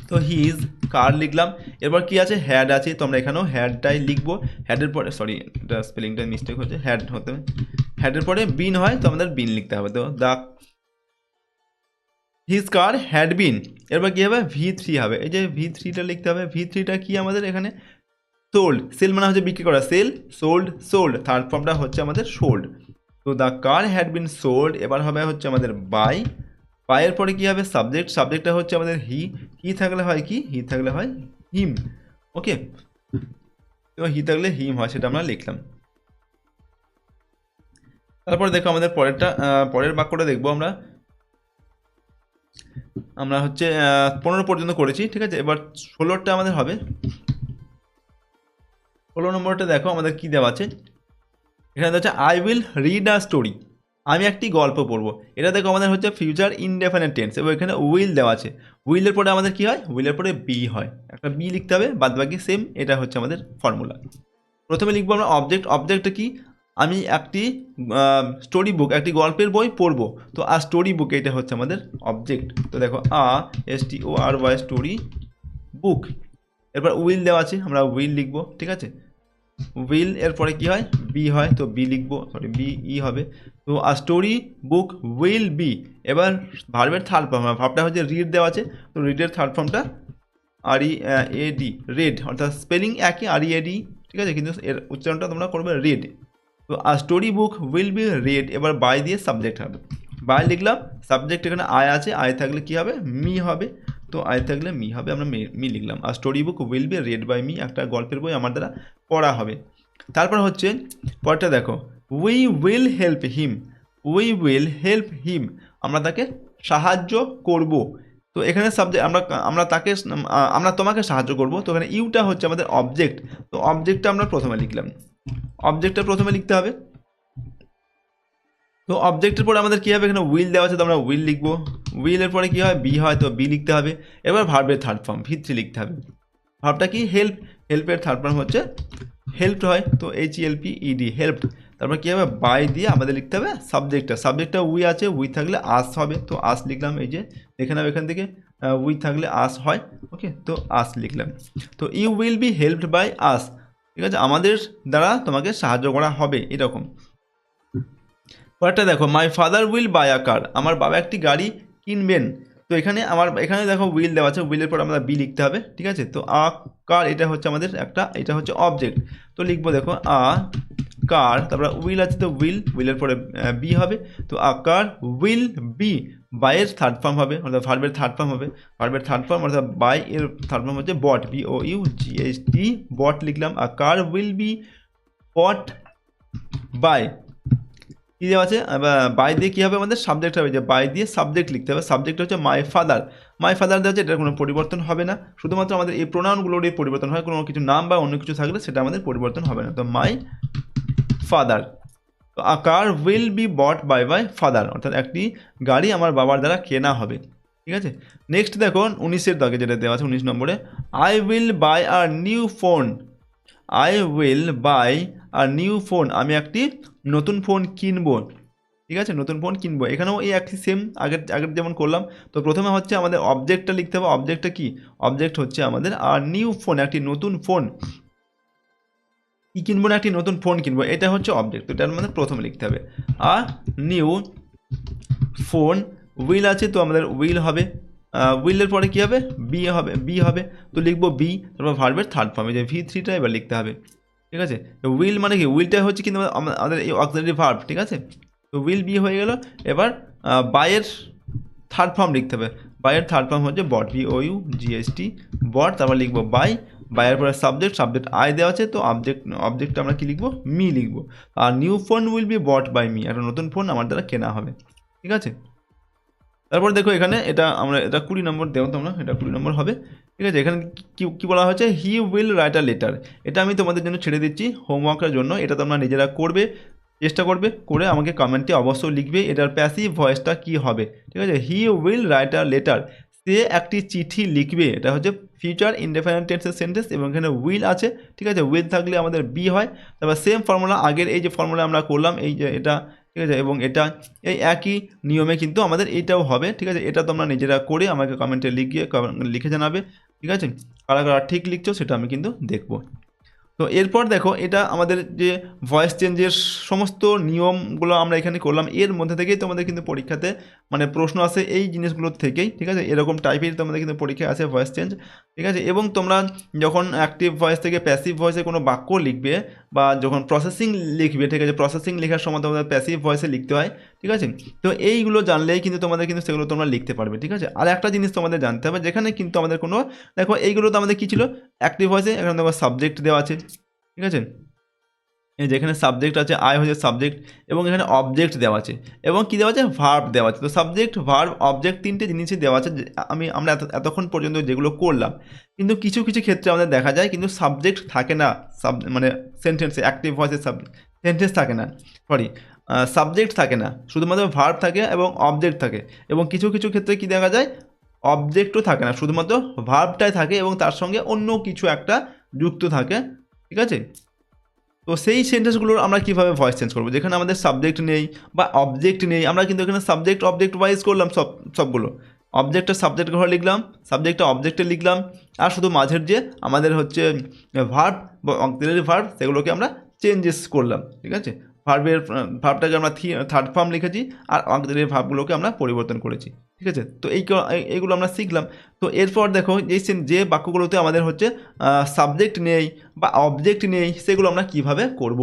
তো হিজ কার লিখলাম। এরপর কি আছে, হ্যাড আছে, তো আমরা এখানেও হ্যাডটাই লিখবো। হ্যাডের পরে, সরি এটা স্পেলিংটা মিস্টেক হচ্ছে, হ্যাড হতে হবে, হ্যাডের পরে বিন হয়, তো আমাদের বিন লিখতে হবে। তো the his car had been, এরপর কী হবে, V3 হবে, এই যে V3টা লিখতে হবে। V3টা কি আমাদের এখানে, সোল্ড, সেল মানে হচ্ছে বিক্রি করা, সেল, সোল্ড, সোল্ড, থার্ড ফর্মটা হচ্ছে আমাদের সোল্ড। তো the car had been sold, এবার হবে হচ্ছে আমাদের বাই, বাইয়ের পরে কী হবে, সাবজেক্ট, সাবজেক্টটা হচ্ছে আমাদের হি থাকলে হয় কি, হি থাকলে হয় হিম, ওকে। তো হি থাকলে হিম হয়, সেটা আমরা লিখলাম। তারপরে দেখো আমাদের পরের বাক্যটা দেখবো আমরা হচ্ছে 15 পর্যন্ত করেছি, ঠিক আছে। এবার 16টা আমাদের হবে। 16 নম্বরটা দেখো আমাদের কি দেওয়া আছে, এখানে হচ্ছে I will read a story, আমি একটি গল্প পড়বো। এটা দেখো আমাদের হচ্ছে ফিউচার ইনডেফিনিট টেন্স, এবং এখানে উইল দেওয়া আছে। উইলের পরে আমাদের কি হয়, উইলের পরে বি হয়, একটা বি লিখতে হবে, বাদ বাকি সেম। এটা হচ্ছে আমাদের ফর্মুলা। প্রথমে লিখবো আমরা অবজেক্ট, অবজেক্টটা কি, আমি একটি স্টোরি বুক, একটি গল্পের বই পড়বো। তো আর স্টোরি বুক, এটা হচ্ছে আমাদের অবজেক্ট। তো দেখো STORY স্টোরি বুক। এরপর উইল দেওয়া আছে, আমরা উইল লিখবো, ঠিক আছে। উইল এর পরে কি হয়, বি হয়, তো বি লিখবো, সরি BE হবে। তো আর স্টোরি বুক উইল বি। এবার ভার্বের থার্ড ফর্ম, ভার্বটা হচ্ছে রিড দেওয়া আছে, তো রিডের থার্ড ফর্মটা READ, রেড, অর্থাৎ স্পেলিং একই, READ, ঠিক আছে, কিন্তু এর উচ্চারণটা তোমরা করবে রেড। তো আর story book will be read, এবার বাই দিয়ে সাবজেক্ট হবে, বাই লিখলাম। সাবজেক্ট এখানে আয় আছে, আয় থাকলে কি হবে, মি হবে, তো আয় থাকলে মি হবে, আমরা মি লিখলাম। আর story book will be read by me, একটা গল্পের বই আমার দ্বারা পড়া হবে। তারপর হচ্ছে পরটা দেখো, we will help him, we will help him, আমরা তাকে সাহায্য করব। তো এখানে সাবজেক্ট, আমরা তোমাকে সাহায্য করব। তো এখানে ইউটা হচ্ছে আমাদের অবজেক্ট, তো অবজেক্টটা আমরা প্রথমে লিখলাম, অবজেক্টটা প্রথমে লিখতে হবে। তো অবজেক্টের পরে আমাদের কী হবে, এখানে উইল দেওয়া আছে, তো আমরা উইল লিখবো। উইলের পরে কী হয়, বি হয়, তো বি লিখতে হবে। এবার ভার্বের থার্ড ফর্ম V3 লিখতে হবে। ভার্বটা কি, হেল্প, হেল্পের থার্ড ফর্ম হচ্ছে হেল্পড হয়, তো HELPED, হেল্পড। তারপর কী হবে, বাই দিয়ে আমাদের লিখতে হবে সাবজেক্টটা উই আছে, উই থাকলে আস হবে, তো আস লিখলাম। এই যে এখানে এখান থেকে উই থাকলে আস হয়, ওকে, তো আস লিখলাম। তো you will be helped by us, ঠিক আছে, আমাদের দ্বারা তোমাকে সাহায্য করা হবে, এরকম। পরেরটা দেখো, মাই ফাদার উইল বাই আ কার, আমার বাবা একটি গাড়ি কিনবেন। তো এখানে দেখো উইল দেওয়া আছে, উইলের পর আমরা বি লিখতে হবে, ঠিক আছে। তো আ কার, এটা হচ্ছে আমাদের এটা হচ্ছে অবজেক্ট। তো লিখবো দেখো আ কার, তারপর উইল আছে, তো উইলের পরে বি হবে। তো আ কার উইল বি, বাইয়ের থার্ড ফর্ম হবে, অর্থাৎ ভার্বের থার্ড ফর্ম হবে। ভার্বের থার্ড ফর্ম অর্থাৎ বাই এর থার্ড ফর্ম হচ্ছে বট, BOUGHT, বট লিখলাম। A car will be bought by, কী দেওয়া আছে, বাই দিয়ে কী হবে, আমাদের সাবজেক্ট হবে, যে বাই দিয়ে সাবজেক্ট লিখতে হবে। সাবজেক্ট হচ্ছে মাই ফাদার, মাই ফাদার দেওয়া আছে, এটার কোনো পরিবর্তন হবে না, শুধুমাত্র আমাদের এই প্রোনাউনগুলোরই পরিবর্তন হয়, কোনো কিছু নাম বা অন্য কিছু থাকলে সেটা আমাদের পরিবর্তন হবে না। তো মাই ফাদার, তো a car will be bought by father, অর্থাৎ একটি গাড়ি আমার বাবার দ্বারা কেনা হবে, ঠিক আছে। নেক্সট দেখো 19-এর দাগে যেটা দেওয়া আছে, 19 নম্বরে, I will buy a new phone, I will buy a new phone, আমি একটি নতুন ফোন কিনবো, ঠিক আছে, নতুন ফোন কিনবো। এখানেও এই একই সেম, আগের যেমন করলাম। তো প্রথমে হচ্ছে আমাদের অবজেক্টটা লিখতে হবে, অবজেক্টটা কি, অবজেক্ট হচ্ছে আমাদের আর নিউ ফোন, একটি নতুন ফোন, কি কিনবো না, একটি নতুন ফোন কিনবো, এটা হচ্ছে অবজেক্ট। তো এটার মধ্যে প্রথমে লিখতে হবে আ নিউ ফোন। উইল আছে, তো আমাদের উইল হবে, উইলের পরে কী হবে, বি হবে, তো লিখবো বি, তারপর ভার্বের থার্ড ফর্মে যে V3টা এবার লিখতে হবে, ঠিক আছে। তো উইল মানে কি, উইলটা হচ্ছে কিন্তু আমাদের এই অক্সিলারি ভার্ব, ঠিক আছে। তো উইল বি হয়ে গেল। এবার বাইয়ের থার্ড ফর্ম লিখতে হবে, বাইয়ের থার্ড ফর্ম হচ্ছে বট, BOUGHT, বট, তারপর লিখবো বাইয়ের পরে সাবজেক্ট আই দেওয়া আছে, তো অবজেক্টটা আমরা কি লিখবো, মি লিখবো। আর new phone will be bought by me, একটা নতুন ফোন আমার দ্বারা কেনা হবে, ঠিক আছে। তারপর দেখো এখানে এটা আমরা এটা 20 নম্বর দেবো তোমরা, এটা 20 নম্বর হবে, ঠিক আছে। এখানে কি বলা হয়েছে, হি উইল রাইট আ লেটার। এটা আমি তোমাদের জন্য ছেড়ে দিচ্ছি হোমওয়ার্কের জন্য, এটা তোমরা নিজেরা করবে, চেষ্টা করবে, করে আমাকে কমেন্টে অবশ্যই লিখবে এটার প্যাসিভ ভয়েসটা কি হবে, ঠিক আছে। He will write a letter, সে একটি চিঠি লিখবে, এটা হচ্ছে ফিউচার ইনডেফিনিট টেন্সের সেন্টেন্স এবং এখানে উইল আছে, ঠিক আছে। উইল থাকলে আমাদের বি হয়। তারপর সেম ফর্মুলা, আগের এই যে ফর্মুলা আমরা করলাম, এই যে এটা, ঠিক আছে, এবং এটা এই একই নিয়মে কিন্তু আমাদের এইটাও হবে, ঠিক আছে। এটা তোমরা নিজেরা করে আমাকে কমেন্টে লিখে জানাবে, ঠিক আছে। কারা কারা ঠিক লিখছো সেটা আমি কিন্তু দেখব। তো এরপর দেখো এটা আমাদের যে ভয়েস চেঞ্জের সমস্ত নিয়মগুলো আমরা এখানে করলাম, এর মধ্যে থেকেই তোমাদের কিন্তু পরীক্ষাতে মানে প্রশ্ন আসে এই জিনিসগুলোর থেকেই, ঠিক আছে। এরকম টাইপের তোমাদের কিন্তু পরীক্ষায় আসে ভয়েস চেঞ্জ, ঠিক আছে। এবং তোমরা যখন অ্যাক্টিভ ভয়েস থেকে প্যাসিভ ভয়েসে কোনো বাক্য লিখবে বা যখন প্রসেসিং লিখবে, ঠিক আছে, প্রসেসিং লেখার সময় তোমাদের প্যাসিভ ভয়েসে লিখতে হয়, ঠিক আছে। তো এইগুলো জানলেই কিন্তু তোমাদের কিন্তু সেগুলো তোমরা লিখতে পারবে, ঠিক আছে। আর একটা জিনিস তোমাদের জানতে হবে, যেখানে কিন্তু আমাদের কোনো, দেখো এইগুলো তো আমাদের কী ছিল, অ্যাক্টিভ ভয়েসে এখানে তোমার সাবজেক্ট দেওয়া আছে, ঠিক আছে। এই যেখানে সাবজেক্ট আছে, আই হচ্ছে সাবজেক্ট, এবং এখানে অবজেক্ট দেওয়া আছে, এবং কী দেওয়া আছে, ভার্ব দেওয়া আছে। তো সাবজেক্ট, ভার্ব, অবজেক্ট তিনটে জিনিসই দেওয়া আছে। আমরা এতক্ষণ পর্যন্ত যেগুলো করলাম, কিন্তু কিছু কিছু ক্ষেত্রে আমাদের দেখা যায় কিন্তু সাবজেক্ট থাকে না, মানে সেন্টেন্সে, অ্যাক্টিভ ভয়েসের সেন্টেন্স থাকে না, সরি, সাবজেক্ট থাকে না, শুধুমাত্র ভার্ব থাকে এবং অবজেক্ট থাকে। এবং কিছু কিছু ক্ষেত্রে কি দেখা যায়, অবজেক্টও থাকে না, শুধুমাত্র ভার্বটাই থাকে এবং তার সঙ্গে অন্য কিছু একটা যুক্ত থাকে, ঠিক আছে। তো সেই সেন্টেন্সগুলোর আমরা কীভাবে ভয়েস চেঞ্জ করবো, যেখানে আমাদের সাবজেক্ট নেই বা অবজেক্ট নেই, আমরা কিন্তু এখানে সাবজেক্ট অবজেক্ট ওয়াইজ করলাম সবগুলো, অবজেক্টটা সাবজেক্ট ঘরে লিখলাম, সাবজেক্টটা অবজেক্টে লিখলাম, আর শুধু মাঝের যে আমাদের হচ্ছে ভার্ব বা অক্সিলারি ভার্ব সেগুলোকে আমরা চেঞ্জেস করলাম, ঠিক আছে। ভার্বটাকে আমরা থার্ড ফর্ম লিখেছি আর অক্সিলারি ভার্বগুলোকে আমরা পরিবর্তন করেছি, ঠিক আছে। তো এইগুলো আমরা শিখলাম। তো এরপর দেখো যে বাক্যগুলোতে আমাদের হচ্ছে সাবজেক্ট নেই বা অবজেক্ট নেই, সেগুলো আমরা কিভাবে করব।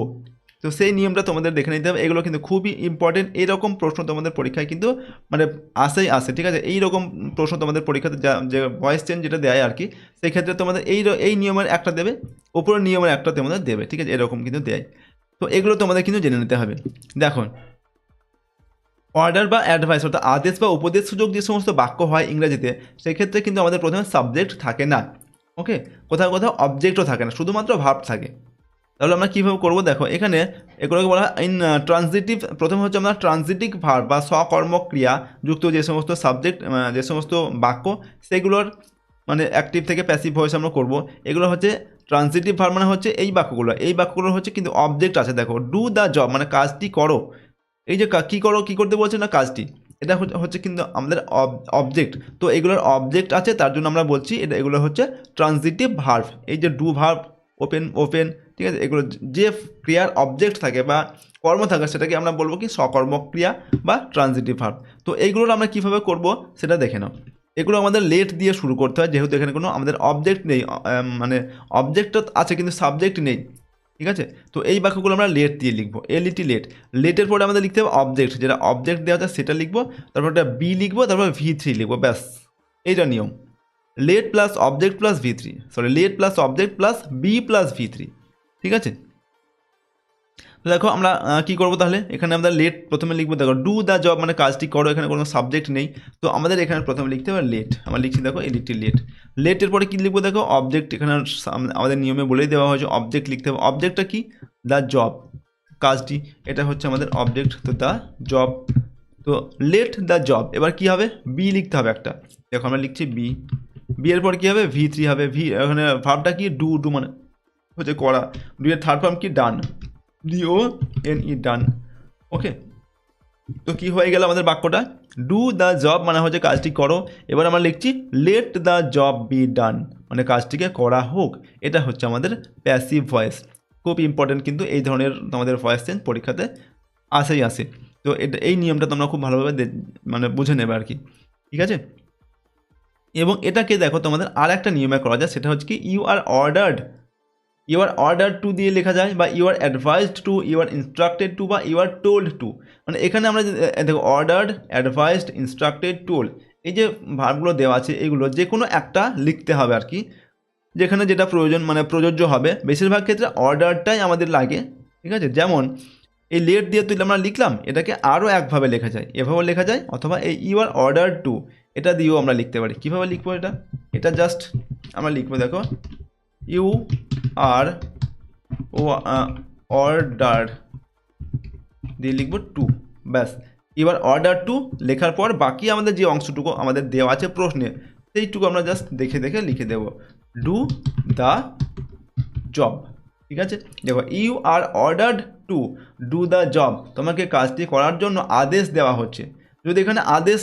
তো সেই নিয়মটা তোমাদের দেখে নিতে হবে, এগুলো কিন্তু খুবই ইম্পর্টেন্ট। এইরকম প্রশ্ন তোমাদের পরীক্ষায় কিন্তু মানে আসে, ঠিক আছে। এইরকম প্রশ্ন তোমাদের পরীক্ষাতে যে ভয়েস চেঞ্জ যেটা দেয় আর কি, সেই ক্ষেত্রে তোমাদের এই নিয়মের একটা দেবে, ওপরের নিয়মের একটা তোমাদের দেবে, ঠিক আছে, এরকম কিন্তু দেয়। তো এগুলো তোমাদের কিন্তু জেনে নিতে হবে। দেখো, অর্ডার বা অ্যাডভাইস অর্থাৎ আদেশ বা উপদেশ সূচক যে সমস্ত বাক্য হয় ইংরেজিতে, সেক্ষেত্রে কিন্তু আমাদের প্রথমে সাবজেক্ট থাকে না, ওকে। কোথাও কোথাও অবজেক্টও থাকে না, শুধুমাত্র ভার্ব থাকে। তাহলে আমরা কীভাবে করবো, দেখো এখানে এগুলোকে বলা হয় ট্রানজিটিভ। প্রথমে হচ্ছে আমরা ট্রানজিটিভ ভার্ব বা সকর্মক ক্রিয়া যুক্ত যে সমস্ত সাবজেক্ট, যে সমস্ত বাক্য, সেগুলোর মানে অ্যাক্টিভ থেকে প্যাসিভ ভয়েস আমরা করব। এগুলো হচ্ছে ট্রানজিটিভ ভার্ব, মানে হচ্ছে এই বাক্যগুলো হচ্ছে কিন্তু অবজেক্ট আছে। দেখো, ডু দ্য জব মানে কাজটি করো, এই যে কী করতে বলছে না, কাজটি, এটা হচ্ছে কিন্তু আমাদের অবজেক্ট। তো এগুলোর অবজেক্ট আছে, তার জন্য আমরা বলছি এগুলো হচ্ছে ট্রানজিটিভ ভার্ব। এই যে ডু ভার্ব, ওপেন, ঠিক আছে, এগুলো যে ক্রিয়ার অবজেক্ট থাকে বা কর্ম থাকে, সেটাকে আমরা বলবো কি সকর্মক ক্রিয়া বা ট্রানজিটিভ ভার্ব। তো এইগুলোর আমরা কীভাবে করব সেটা দেখে নাও। এগুলো আমাদের লেট দিয়ে শুরু করতে হয়, যেহেতু এখানে কোনো আমাদের অবজেক্ট নেই, মানে অবজেক্ট আছে কিন্তু সাবজেক্ট নেই, ঠিক আছে। তো এই বাক্যগুলো আমরা লেট দিয়ে লিখবো, লেটের পরে আমাদের লিখতে হবে অবজেক্ট, যেটা অবজেক্ট দেওয়া আছে সেটা লিখবো, তারপর একটা বি লিখবো, তারপর V3 লিখবো, ব্যাস, এইটা নিয়ম। Let plus object plus let plus object plus be plus V3, ঠিক আছে। তো দেখো আমরা কী করবো তাহলে, এখানে আমরা লেট প্রথমে লিখবো। দেখো, ডু দ্য জব মানে কাজটি করো, এখানে কোনো সাবজেক্ট নেই, তো আমাদের এখানে প্রথমে লিখতে হবে লেট। আমরা লিখছি, দেখো এডিটটি লেটের পরে কী লিখবো, দেখো অবজেক্ট, এখানে আমাদের নিয়মে বলেই দেওয়া হয়েছে অবজেক্ট লিখতে হবে। অবজেক্টটা কি, দ্য জব, কাজটি, এটা হচ্ছে আমাদের অবজেক্ট, তো দ্য জব। তো লেট দ্য জব, এবার কী হবে, বি লিখতে হবে একটা। দেখো আমরা লিখছি বি এর পর কী হবে, V3 হবে। এখানে ভার্বটা কি, ডু মানে হচ্ছে করা, ডু এর থার্ড ফর্ম কি, ডান, DONE, ডান, ওকে। তো কী হয়ে গেল আমাদের বাক্যটা, ডু দ্য জব মানে হচ্ছে কাজটি করো। এবার আমরা লিখছি let the job be done মানে কাজটিকে করা হোক। এটা হচ্ছে আমাদের প্যাসিভ ভয়েস, খুব ইম্পর্টেন্ট কিন্তু এই ধরনের আমাদের ভয়েস চেঞ্জ পরীক্ষাতে আসে। তো এই নিয়মটা তোমরা খুব ভালোভাবে মানে বুঝে নেবে আর কি, ঠিক আছে। এবং এটাকে দেখো তোমাদের আর একটা নিয়মে করা যায়, সেটা হচ্ছে কি ইউ আর অর্ডার টু দিয়ে লেখা যায়, বা you are advised to, you are instructed to, বা ইউ আর টোল্ড টু। মানে এখানে আমরা দেখো অর্ডার্ড, অ্যাডভাইসড, ইনস্ট্রাক্টেড, টোল্ড, এই যে ভার্বগুলো দেওয়া আছে, এগুলো যে কোনো একটা লিখতে হবে আর কি, যেখানে যেটা প্রয়োজন মানে প্রযোজ্য হবে। বেশিরভাগ ক্ষেত্রে অর্ডারটাই আমাদের লাগে, ঠিক আছে। যেমন এই লেট দিয়ে তুই আমরা লিখলাম, এটাকে আরও একভাবে লেখা যায়, এভাবেও লেখা যায়, অথবা এই ইউ আর অর্ডার টু এটা দিয়েও আমরা লিখতে পারি। কীভাবে লিখবো এটা? এটা জাস্ট আমরা লিখবো, দেখো ইউ আর অর্ডার দিয়ে লিখবো টু, ব্যাস। এবার অর্ডার টু লেখার পর বাকি আমাদের যে অংশটুকু আমাদের দেওয়া আছে প্রশ্নে, সেইটুকু আমরা জাস্ট দেখে দেখে লিখে দেব, ডু দ্য জব। ঠিক আছে, দেখো you are ordered to do the job, তোমাকে কাজটি করার জন্য আদেশ দেওয়া হচ্ছে। যদি এখানে আদেশ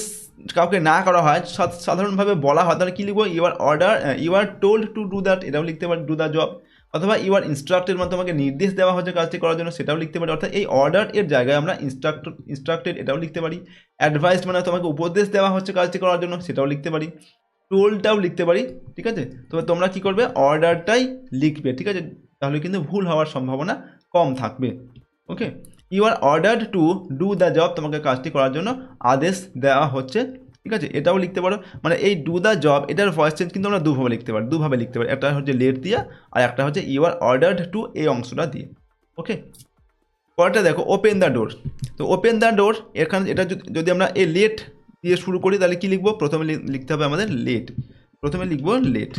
কাউকে না করা হয়, সাধারণভাবে বলা হয়, তাহলে কী লিখবো? You are told to do that, এটাও লিখতে পারি, ডু দ্য জব। অথবা ইউ আর ইনস্ট্রাক্টেড, মানে তোমাকে নির্দেশ দেওয়া হচ্ছে কাজটি করার জন্য, সেটাও লিখতে পারি। অর্থাৎ এই অর্ডার এর জায়গায় আমরা ইনস্ট্রাক্টেড এটাও লিখতে পারি। অ্যাডভাইসড মানে তোমাকে উপদেশ দেওয়া হচ্ছে কাজটি করার জন্য, সেটাও লিখতে পারি। টোলটাও লিখতে পারি। ঠিক আছে, তবে তোমরা কি করবে? অর্ডারটাই লিখবে। ঠিক আছে, তাহলে কিন্তু ভুল হওয়ার সম্ভাবনা কম থাকবে। Okay, you are ordered to do the job, তোমাকে কাজটি করার জন্য আদেশ দেওয়া হচ্ছে। ঠিক আছে, এটাও লিখতে পারো। মানে এই ডু দ্য জব, এটার ভয়েস চেঞ্জ কিন্তু আমরা দুভাবে লিখতে পারি, একটা হচ্ছে লেট দিয়ে, আর একটা হচ্ছে ইউ আর অর্ডার্ড টু এই অংশটা দিয়ে। ওকে, পরেরটা দেখো ওপেন দ্য ডোর। তো ওপেন দ্য ডোর, এখানে এটা যদি আমরা এই লেট দিয়ে শুরু করি, তাহলে কি লিখবো? প্রথমে লিখতে হবে আমাদের লেট। প্রথমে লিখবো লেট।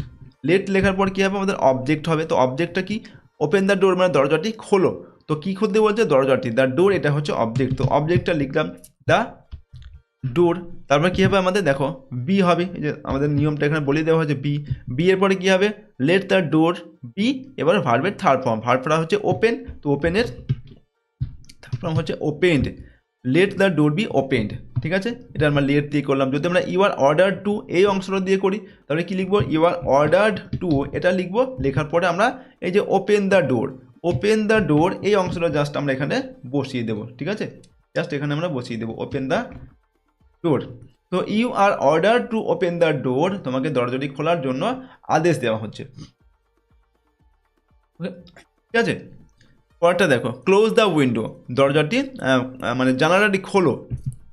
লেট লেখার পর কী হবে? আমাদের অবজেক্ট হবে। তো অবজেক্টটা কি? ওপেন দ্য ডোর মানে দরজাটি খোলো। তো কী খুলতে বলছে? দরজাটি। দ্য ডোর এটা হচ্ছে অবজেক্ট, তো অবজেক্টটা লিখলাম দ্য ডোর। তারপর কী হবে আমাদের? দেখো বি হবে, এই যে আমাদের নিয়মটা এখানে বলে দেওয়া হয়েছে বি। বি এর পরে কী হবে? Let the door be. এবার ভার্বের থার্ড ফর্ম, ভার্বটা হচ্ছে ওপেন, তো ওপেনের থার্ড ফর্ম হচ্ছে opened. Let the door be opened. ঠিক আছে, এটা আমরা লেট দিয়ে করলাম। যদি আমরা ইউ আর অর্ডার টু এই অংশটা দিয়ে করি, তাহলে কি লিখবো? ইউ আর অর্ডার্ড টু এটা লিখবো। লেখার পরে আমরা এই যে open the door, open the ডোর এই অংশটা জাস্ট আমরা এখানে বসিয়ে দেবো। ঠিক আছে, জাস্ট এখানে আমরা বসিয়ে দেবো ওপেন দ্য ডোর। তো you are order to open the door, তোমাকে দরজাটি খোলার জন্য আদেশ দেওয়া হচ্ছে। ওকে, ঠিক আছে। পরেরটা দেখো ক্লোজ দ্য উইন্ডো, দরজাটি মানে জানালাটি খোলো।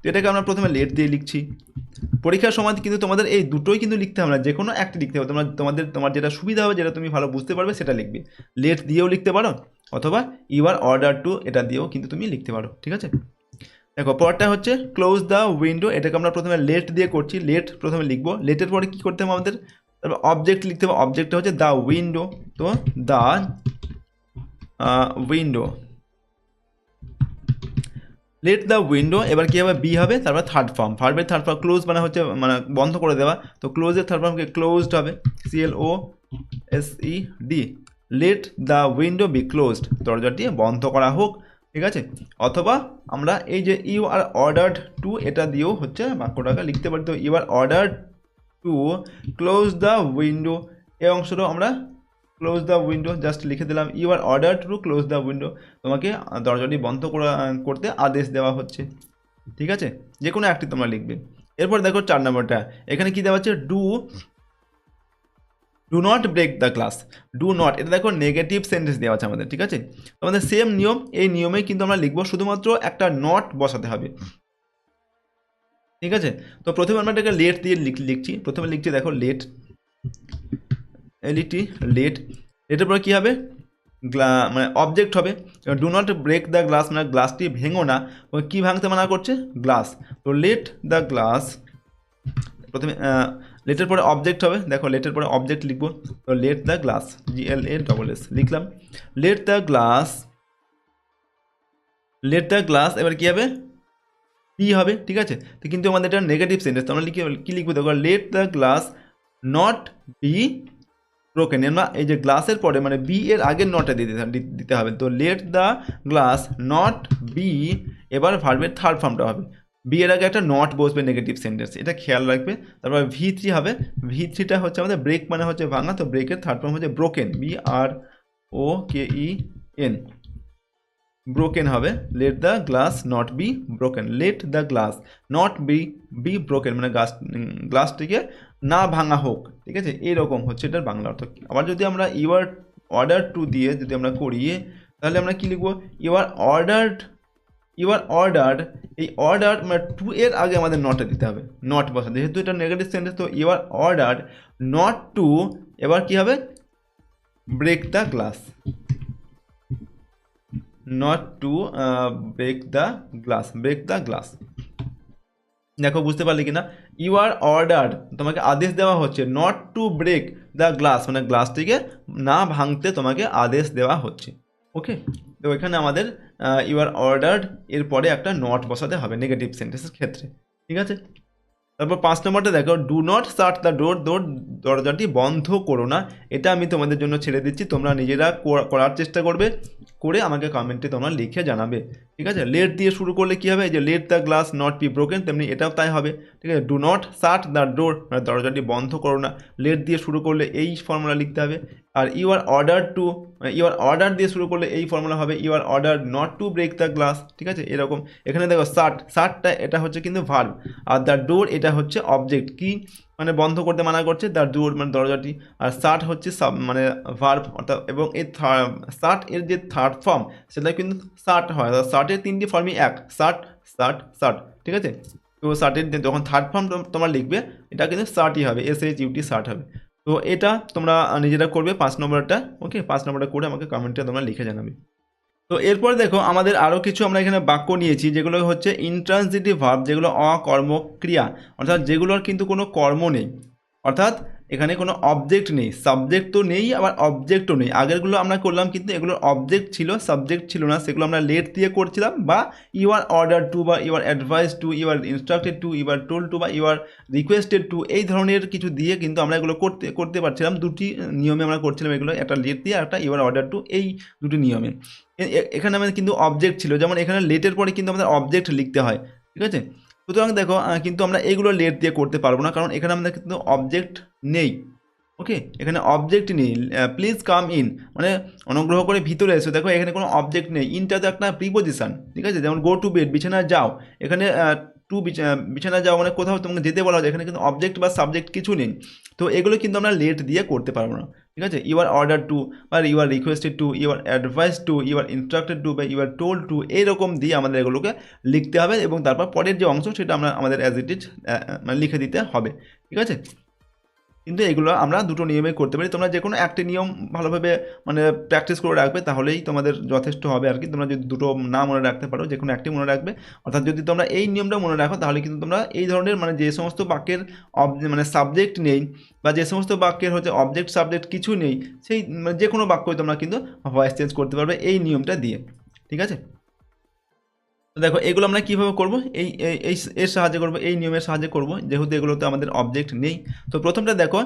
এটাকে আমরা প্রথমে লেট দিয়ে লিখছি। পরীক্ষার সময় কিন্তু তোমাদের এই দুটোই কিন্তু লিখতে হবে না, যে কোনো একটা লিখতে হবে। তোমার যেটা সুবিধা হবে, যেটা তুমি ভালো বুঝতে পারবে সেটা লিখবে। লেট দিয়েও লিখতে পারো, অথবা ইউ আর অর্ডার টু এটা দিয়েও কিন্তু তুমি লিখতে পারো। ঠিক আছে, দেখো পরেরটা হচ্ছে ক্লোজ দ্য উইন্ডো। এটাকে আমরা প্রথমে লেট দিয়ে করছি, লেট প্রথমে লিখবো। লেটের পরে কী করতে হবে আমাদের? তারপর অবজেক্ট লিখতে হবে, অবজেক্টটা হচ্ছে দ্য উইন্ডো। তো the window, let the window. এবার কী হবে? বি হবে, তারপর থার্ড ফর্ম, ভার্বের থার্ড ফর্ম। ক্লোজ মানে হচ্ছে মানে বন্ধ করে দেওয়া, তো ক্লোজের থার্ড ফর্মকে ক্লোজড হবে, CLOSED। Let the window B closed, দরজাটি বন্ধ করা হোক। ঠিক আছে, অথবা আমরা এই যে ইউ আর অর্ডার্ড টু এটা দিয়েও হচ্ছে বাক্যটাকে লিখতে পারি। তো you are ordered to close the window, এই অংশটাও আমরা ক্লোজ দ্য উইন্ডো জাস্ট লিখে দিলাম। You are order to close the window, তোমাকে দরজাটি বন্ধ করতে আদেশ দেওয়া হচ্ছে। ঠিক আছে, যে কোনো একটি তোমরা লিখবে। এরপর দেখো 4 নম্বরটা, এখানে কি দেওয়া হচ্ছে? Do not break the glass. Do not, এটা দেখো নেগেটিভ সেন্টেন্স দেওয়া আছে আমাদের। ঠিক আছে, আমাদের সেম নিয়ম, এই নিয়মেই কিন্তু আমরা লিখবো, শুধুমাত্র একটা নট বসাতে হবে। ঠিক আছে, তো প্রথমে আমরা এটাকে লেট দিয়ে লিখছি। প্রথমে লিখছি দেখো লেট, লেট। এটার পরে কী হবে? মানে অবজেক্ট হবে। Do not break the glass মানে গ্লাসটি ভেঙো না। কী ভাঙতে মানা করছে? গ্লাস। তো লেট দ্য গ্লাস, প্রথমে লেটের পরে অবজেক্ট হবে। দেখো লেটের পরে অবজেক্ট লিখবো, তো লেট দ্য গ্লাস, GLASS লিখলাম। Late the glass, late the glass. এবার কী হবে? বি হবে। ঠিক আছে, তো কিন্তু আমাদের এটা নেগেটিভ সেন্টেন্স, আমরা কী লিখবো? দেখো late the glass not B broken. আমরা এই যে গ্লাসের পরে মানে বি এর আগের নটটা দিতে হবে। তো let the glass not be, এবার ভার্বের থার্ড ফর্মটা হবে। বি এর আগে একটা নট বসবে নেগেটিভ সেন্টেন্স, এটা খেয়াল রাখবে। তারপর V3 হবে। V3টা হচ্ছে আমাদের ব্রেক মানে হচ্ছে ভাঙা, তো ব্রেকের থার্ড ফর্ম হচ্ছে ব্রোকেন, BROKEN, ব্রোকেন হবে। Late the glass not B broken, late the glass not B broken মানে গ্লাসটিকে না ভাঙা হোক। ঠিক আছে, এইরকম হচ্ছে এটার বাংলা অর্থ। আবার যদি আমরা ইউ আর অর্ডার টু দিয়ে যদি আমরা করি, তাহলে আমরা কী লিখবো? ইউ আর অর্ডার্ড, এই অর্ডার মানে টু এর আগে আমাদের নটে দিতে হবে, নট বসা, যেহেতু এটা নেগেটিভ সেন্টেন্স। তো you are ordered not to, এবার কী হবে? Break the glass, not to break the glass, break the glass. দেখো বুঝতে পারলে কিনা, ইউ আর অর্ডার, তোমাকে আদেশ দেওয়া হচ্ছে not to break the glass, মানে গ্লাসটিকে না ভাঙতে তোমাকে আদেশ দেওয়া হচ্ছে। ওকে, তো এখানে আমাদের ইউ আর অর্ডার্ড এর পরে একটা নট বসাতে হবে নেগেটিভ সেন্টেন্সের ক্ষেত্রে। ঠিক আছে, তারপর 5 নম্বরটা দেখো, do not shut the door, দরজাটি বন্ধ করো না। এটা আমি তোমাদের জন্য ছেড়ে দিচ্ছি, তোমরা নিজেরা করার চেষ্টা করবে, করে আমাকে কমেন্টে তোমরা লিখে জানাবে। ঠিক আছে, লেট দিয়ে শুরু করলে কী হবে, যে late the glass not B broken, তেমনি এটাও তাই হবে। ঠিক আছে, do not shut the door, মানে দরজাটি বন্ধ করো না, লেট দিয়ে শুরু করলে এই ফর্মুলা লিখতে হবে। আর you are order to, you are order দিয়ে শুরু করলে এই ফর্মুলা হবে, you are order not to break the glass. ঠিক আছে, এরকম। এখানে দেখো শাটটা এটা হচ্ছে কিন্তু ভার্ব, আর দ্য ডোর এটা হচ্ছে অবজেক্ট, কি মানে বন্ধ করতে মানা করছে, দ্য ডোর মানে দরজাটি। আর শাট হচ্ছে মানে ভার্ব, অর্থাৎ এবং এই শাট এর যে থার্ড ফর্ম সেটা কিন্তু শাট হয়, শার্টের 3টি ফর্মই এক, শাট শাট শাট। ঠিক আছে, তো শার্টের যখন থার্ড ফর্ম তোমরা লিখবে এটা কিন্তু শার্টই হবে, SHUT শার্ট হবে। তো এটা তোমরা নিজেরা করবে 5 নম্বরটা। ওকে, 5 নম্বরটা করে আমাকে কমেন্টে তোমরা লিখে জানাবে। তো এরপর দেখো আমাদের আরও কিছু আমরা এখানে বাক্য নিয়েছি, যেগুলো হচ্ছে ইন্ট্রান্সিটিভ ভার্ব, যেগুলো অকর্মক্রিয়া, অর্থাৎ যেগুলোর কিন্তু কোনো কর্ম নেই, অর্থাৎ এখানে কোনো অবজেক্ট নেই, সাবজেক্ট তো নেই আবার অবজেক্টও নেই। আগেরগুলো আমরা করলাম কিন্তু এগুলোর অবজেক্ট ছিল, সাবজেক্ট ছিল না, সেগুলো আমরা লেট দিয়ে করছিলাম, বা ইউ আর অর্ডার টু, বা you are advise to, you are instructed to, you are told to, বা ইউ আর রিকোয়েস্টেড টু, এই ধরনের কিছু দিয়ে কিন্তু আমরা এগুলো করতে পারছিলাম। দুটি নিয়মে আমরা করছিলাম এগুলো, একটা লেট দিয়ে আর একটা ইউ আর অর্ডার টু, এই দুটি নিয়মে। এখানে আমাদের কিন্তু অবজেক্ট ছিল, যেমন এখানে লেটের পরে কিন্তু আমাদের অবজেক্ট লিখতে হয়। ঠিক আছে, সুতরাং দেখো কিন্তু আমরা এইগুলো লেট দিয়ে করতে পারবো না, কারণ এখানে আমাদের কিন্তু অবজেক্ট নেই। ওকে, এখানে অবজেক্ট নেই। প্লিজ কাম ইন মানে অনুগ্রহ করে ভিতরে এসো, দেখো এখানে কোনো অবজেক্ট নেই, ইনটা তো একটা প্রিপোজিশন। ঠিক আছে, যেমন গো টু বেড, বিছানায় যাও, এখানে টু বিছানায় যাও মানে কোথাও তোমাকে যেতে বলা হয়, এখানে কিন্তু অবজেক্ট বা সাবজেক্ট কিছু নেই। তো এগুলো কিন্তু আমরা লেট দিয়ে করতে পারবো না। ঠিক আছে, ইউ আর অর্ডার টু, বা you are requested to, you are advise to, you are instructed to, বা ইউ আর টোল্ড টু, এইরকম দিয়ে আমাদের এগুলোকে লিখতে হবে, এবং তারপর পরের যে অংশ সেটা আমাদের অ্যাজ ইট ইজ মানে লিখে দিতে হবে। ঠিক আছে, কিন্তু এগুলো আমরা দুটো নিয়মে করতে পারি, তোমরা যে কোনো একটি নিয়ম ভালোভাবে মানে প্র্যাকটিস করে রাখবে, তাহলেই তোমাদের যথেষ্ট হবে আর কি। তোমরা যদি দুটো না মনে রাখতে পারো, যে কোনো একটি মনে রাখবে, অর্থাৎ যদি তোমরা এই নিয়মটা মনে রাখো, তাহলে কিন্তু তোমরা এই ধরনের মানে যে সমস্ত বাক্যের মানে সাবজেক্ট নেই, বা যে সমস্ত বাক্যের হচ্ছে অবজেক্ট সাবজেক্ট কিছু নেই, সেই মানে যে কোনো বাক্যই তোমরা কিন্তু ভয়েস চেঞ্জ করতে পারবে এই নিয়মটা দিয়ে। ঠিক আছে, তো দেখো এগুলো আমরা কীভাবে করবো, এর সাহায্যে করবো, এই নিয়মের সাহায্যে করবো, যেহেতু এগুলোতে আমাদের অবজেক্ট নেই। তো প্রথমটা দেখো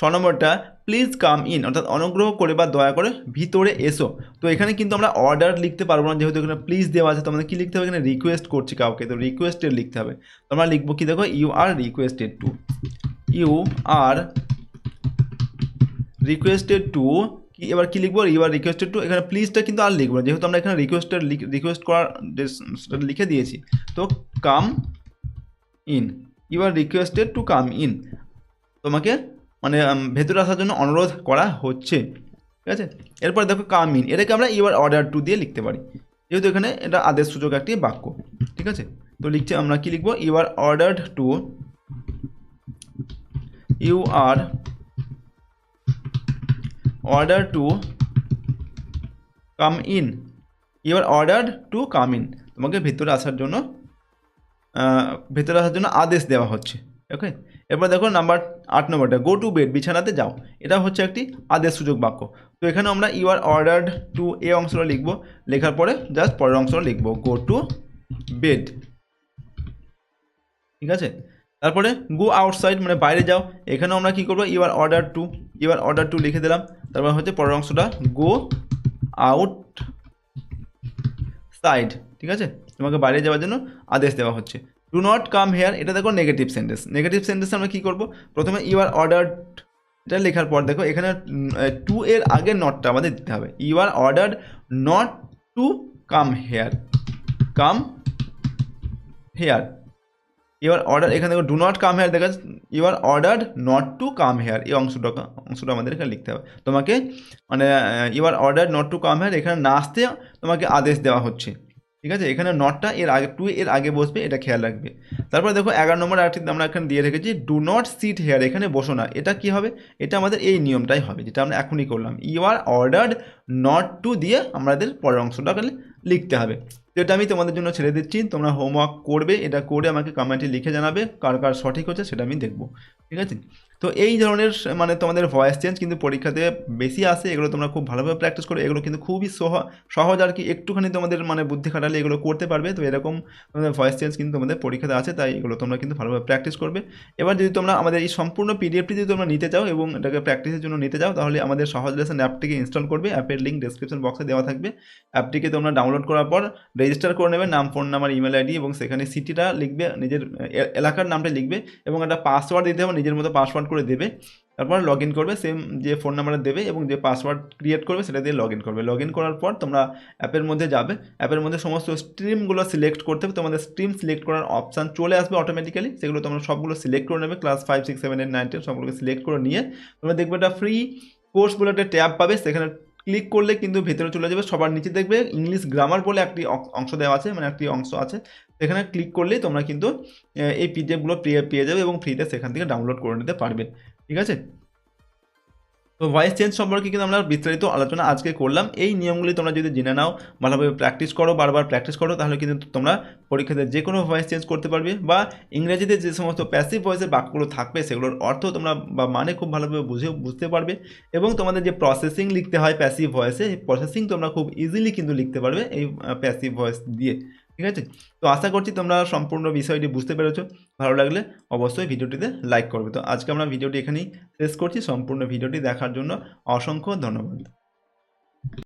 6 নম্বরটা, প্লিজ কাম ইন, অর্থাৎ অনুগ্রহ করে বা দয়া করে ভিতরে এসো। তো এখানে কিন্তু আমরা অর্ডার লিখতে পারবো না, যেহেতু এখানে প্লিজ দেওয়া আছে। তো আমাদের কী লিখতে হবে, এখানে রিকোয়েস্ট করছি কাউকে, তো রিকোয়েস্টেড লিখতে হবে। তো আমরা লিখবো কি, দেখো you are requested to, you are requested to, কি এবার কি লিখবো, ইউ আর রিকোয়েস্টেড টু, এখানে প্লিজটা কিন্তু আর লিখবো না, যেহেতু আমরা এখানে রিকোয়েস্ট করার লিখে দিয়েছি। তো come in, you are requested to come in, তোমাকে মানে ভেতরে আসার জন্য অনুরোধ করা হচ্ছে। ঠিক আছে, এরপর দেখো কাম ইন, এটাকে আমরা ইউ আর অর্ডার টু দিয়ে লিখতে পারি, যেহেতু এখানে এটা আদেশ সূচক একটি বাক্য। ঠিক আছে, তো লিখছে আমরা কি লিখবো, you are ordered to, you are order to come in, you are ordered to come in, তোমাকে ভেতরে আসার জন্য আদেশ দেওয়া হচ্ছে। ওকে, এরপর দেখো 8 নম্বরটা, গো টু বেড, বিছানাতে যাও, এটা হচ্ছে একটি আদেশ সূচক বাক্য। তো এখানে আমরা ইউ আর অর্ডার্ড টু এই অংশটা লিখবো, লেখার পরে জাস্ট পরের অংশটা লিখবো, গো টু বেড। ঠিক আছে, তারপরে গো আউটসাইড মানে বাইরে যাও, এখানেও আমরা কী করবো, ইউ আর অর্ডার টু লিখে দিলাম। তারপর হচ্ছে পরের অংশটা গো আউট সাইড। ঠিক আছে, তোমাকে বাইরে যাওয়ার জন্য আদেশ দেওয়া হচ্ছে। ডু নট কাম হেয়ার, এটা দেখো নেগেটিভ সেন্টেন্স আমরা কী করবো, প্রথমে ইউ আর অর্ডার্ড এটা লেখার পর দেখো এখানে টু এর আগের নটটা আমাদের দিতে হবে, you are ordered not to come here, your order, এখানে দেখো ডু নট কাম হেয়ার, দেখা you are ordered not to come here, এই অংশটা আমাদের এখানে লিখতে হবে। তোমাকে মানে you are order not to come here, এখানে না আসতে তোমাকে আদেশ দেওয়া হচ্ছে। ঠিক আছে, এখানে নটটা এর আগে টু এর আগে বসবে, এটা খেয়াল রাখবে। তারপরে দেখো 11 নম্বর আরেকটি আমরা এখানে দিয়ে রেখেছি, ডু নট সিট হেয়ার, এখানে বসো না। এটা কি হবে, এটা আমাদের এই নিয়মটাই হবে যেটা আমরা এখনই করলাম, you are ordered not to দিয়ে আমাদের পরের অংশটা লিখতে হবে। তো এটা আমি তোমাদের জন্য ছেড়ে দিচ্ছি, তোমরা হোমওয়ার্ক করবে, এটা করে আমাকে কমেন্টে লিখে জানাবে কার কার সঠিক হচ্ছে, সেটা আমি দেখবো। ঠিক আছে, তো এই ধরনের মানে তোমাদের ভয়েস চেঞ্জ কিন্তু পরীক্ষাতে বেশি আসে, এগুলো তোমরা খুব ভালোভাবে প্র্যাকটিস করো, এগুলো কিন্তু খুবই সহজ আর কি, একটুখানি তোমাদের মানে বুদ্ধি খাটালে এগুলো করতে পারবে। তো এরকম তোমাদের ভয়েস চেঞ্জ কিন্তু তোমাদের পরীক্ষাতে আছে, তাই এগুলো তোমরা কিন্তু ভালোভাবে প্র্যাকটিস করবে। এবার যদি তোমরা আমাদের এই সম্পূর্ণ পিডিএফটি যদি তোমরা নিতে চাও এবং এটাকে প্র্যাকটিসের জন্য নিতে চাও, তাহলে আমাদের সহজ লেসন অ্যাপটিকে ইনস্টল করবে, অ্যাপের লিঙ্ক ডেসক্রিপশন বক্সে দেওয়া থাকবে। অ্যাপটিকে তোমরা ডাউনলোড করার পর রেজিস্টার করে নেবে, নাম, ফোন নাম্বার, ইমেল আইডি, এবং সেখানে সিটিটা লিখবে, নিজের এলাকার নামটা লিখবে, এবং একটা পাসওয়ার্ড দিতে হবে, নিজের মতো পাসওয়ার্ড করে দেবে। তারপর লগ ইন করবে, সেম যে ফোন নাম্বারটা দেবে এবং যে পাসওয়ার্ড ক্রিয়েট করবে সেটা দিয়ে লগ ইন করবে। লগ ইন করার পর তোমরা অ্যাপের মধ্যে যাবে, অ্যাপের মধ্যে সমস্ত স্ট্রিমগুলো সিলেক্ট করতে হবে, তোমাদের স্ট্রিম সিলেক্ট করার অপশান চলে আসবে অটোমেটিক্যালি, সেগুলো তোমরা সবগুলো সিলেক্ট করে নেবে, ক্লাস 5, 6, 7, 8, 9, 10 সবগুলোকে সিলেক্ট করে নিয়ে তোমরা দেখবে একটা ফ্রি কোর্স বলে একটা ট্যাব পাবে, সেখানে ক্লিক করলে কিন্তু ভেতরে চলে যাবে, সবার নিচে দেখবে ইংলিশ গ্রামার বলে একটি অংশ দেওয়া আছে, মানে একটি অংশ আছে, সেখানে ক্লিক করলেই তোমরা কিন্তু এই পিডিএফগুলো পেয়ে যাবে এবং ফ্রিতে সেখান থেকে ডাউনলোড করে নিতে পারবে। ঠিক আছে, তো ভয়েস চেঞ্জ সম্পর্কে কিন্তু আমরা বিস্তারিত আলোচনা আজকে করলাম। এই নিয়মগুলি তোমরা যদি জেনে নাও, ভালোভাবে প্র্যাকটিস করো, বারবার প্র্যাকটিস করো, তাহলে কিন্তু তোমরা পরীক্ষাতে যে কোনো ভয়েস চেঞ্জ করতে পারবে, বা ইংরেজিতে যে সমস্ত প্যাসিভ ভয়েসের বাক্যগুলো থাকবে সেগুলোর অর্থ তোমরা বা মানে খুব ভালোভাবে বুঝতে পারবে, এবং তোমাদের যে প্রসেসিং লিখতে হয় প্যাসিভ ভয়েসে, এই প্রসেসিং তোমরা খুব ইজিলি কিন্তু লিখতে পারবে এই প্যাসিভ ভয়েস দিয়ে। ঠিক আছে, তো আশা করছি তোমরা সম্পূর্ণ বিষয়টি বুঝতে পেরেছো। ভালো লাগলে অবশ্যই ভিডিওটিতে লাইক করবে। তো আজকে আমরা ভিডিওটি এখানেই শেষ করছি। সম্পূর্ণ ভিডিওটি দেখার জন্য অসংখ্য ধন্যবাদ।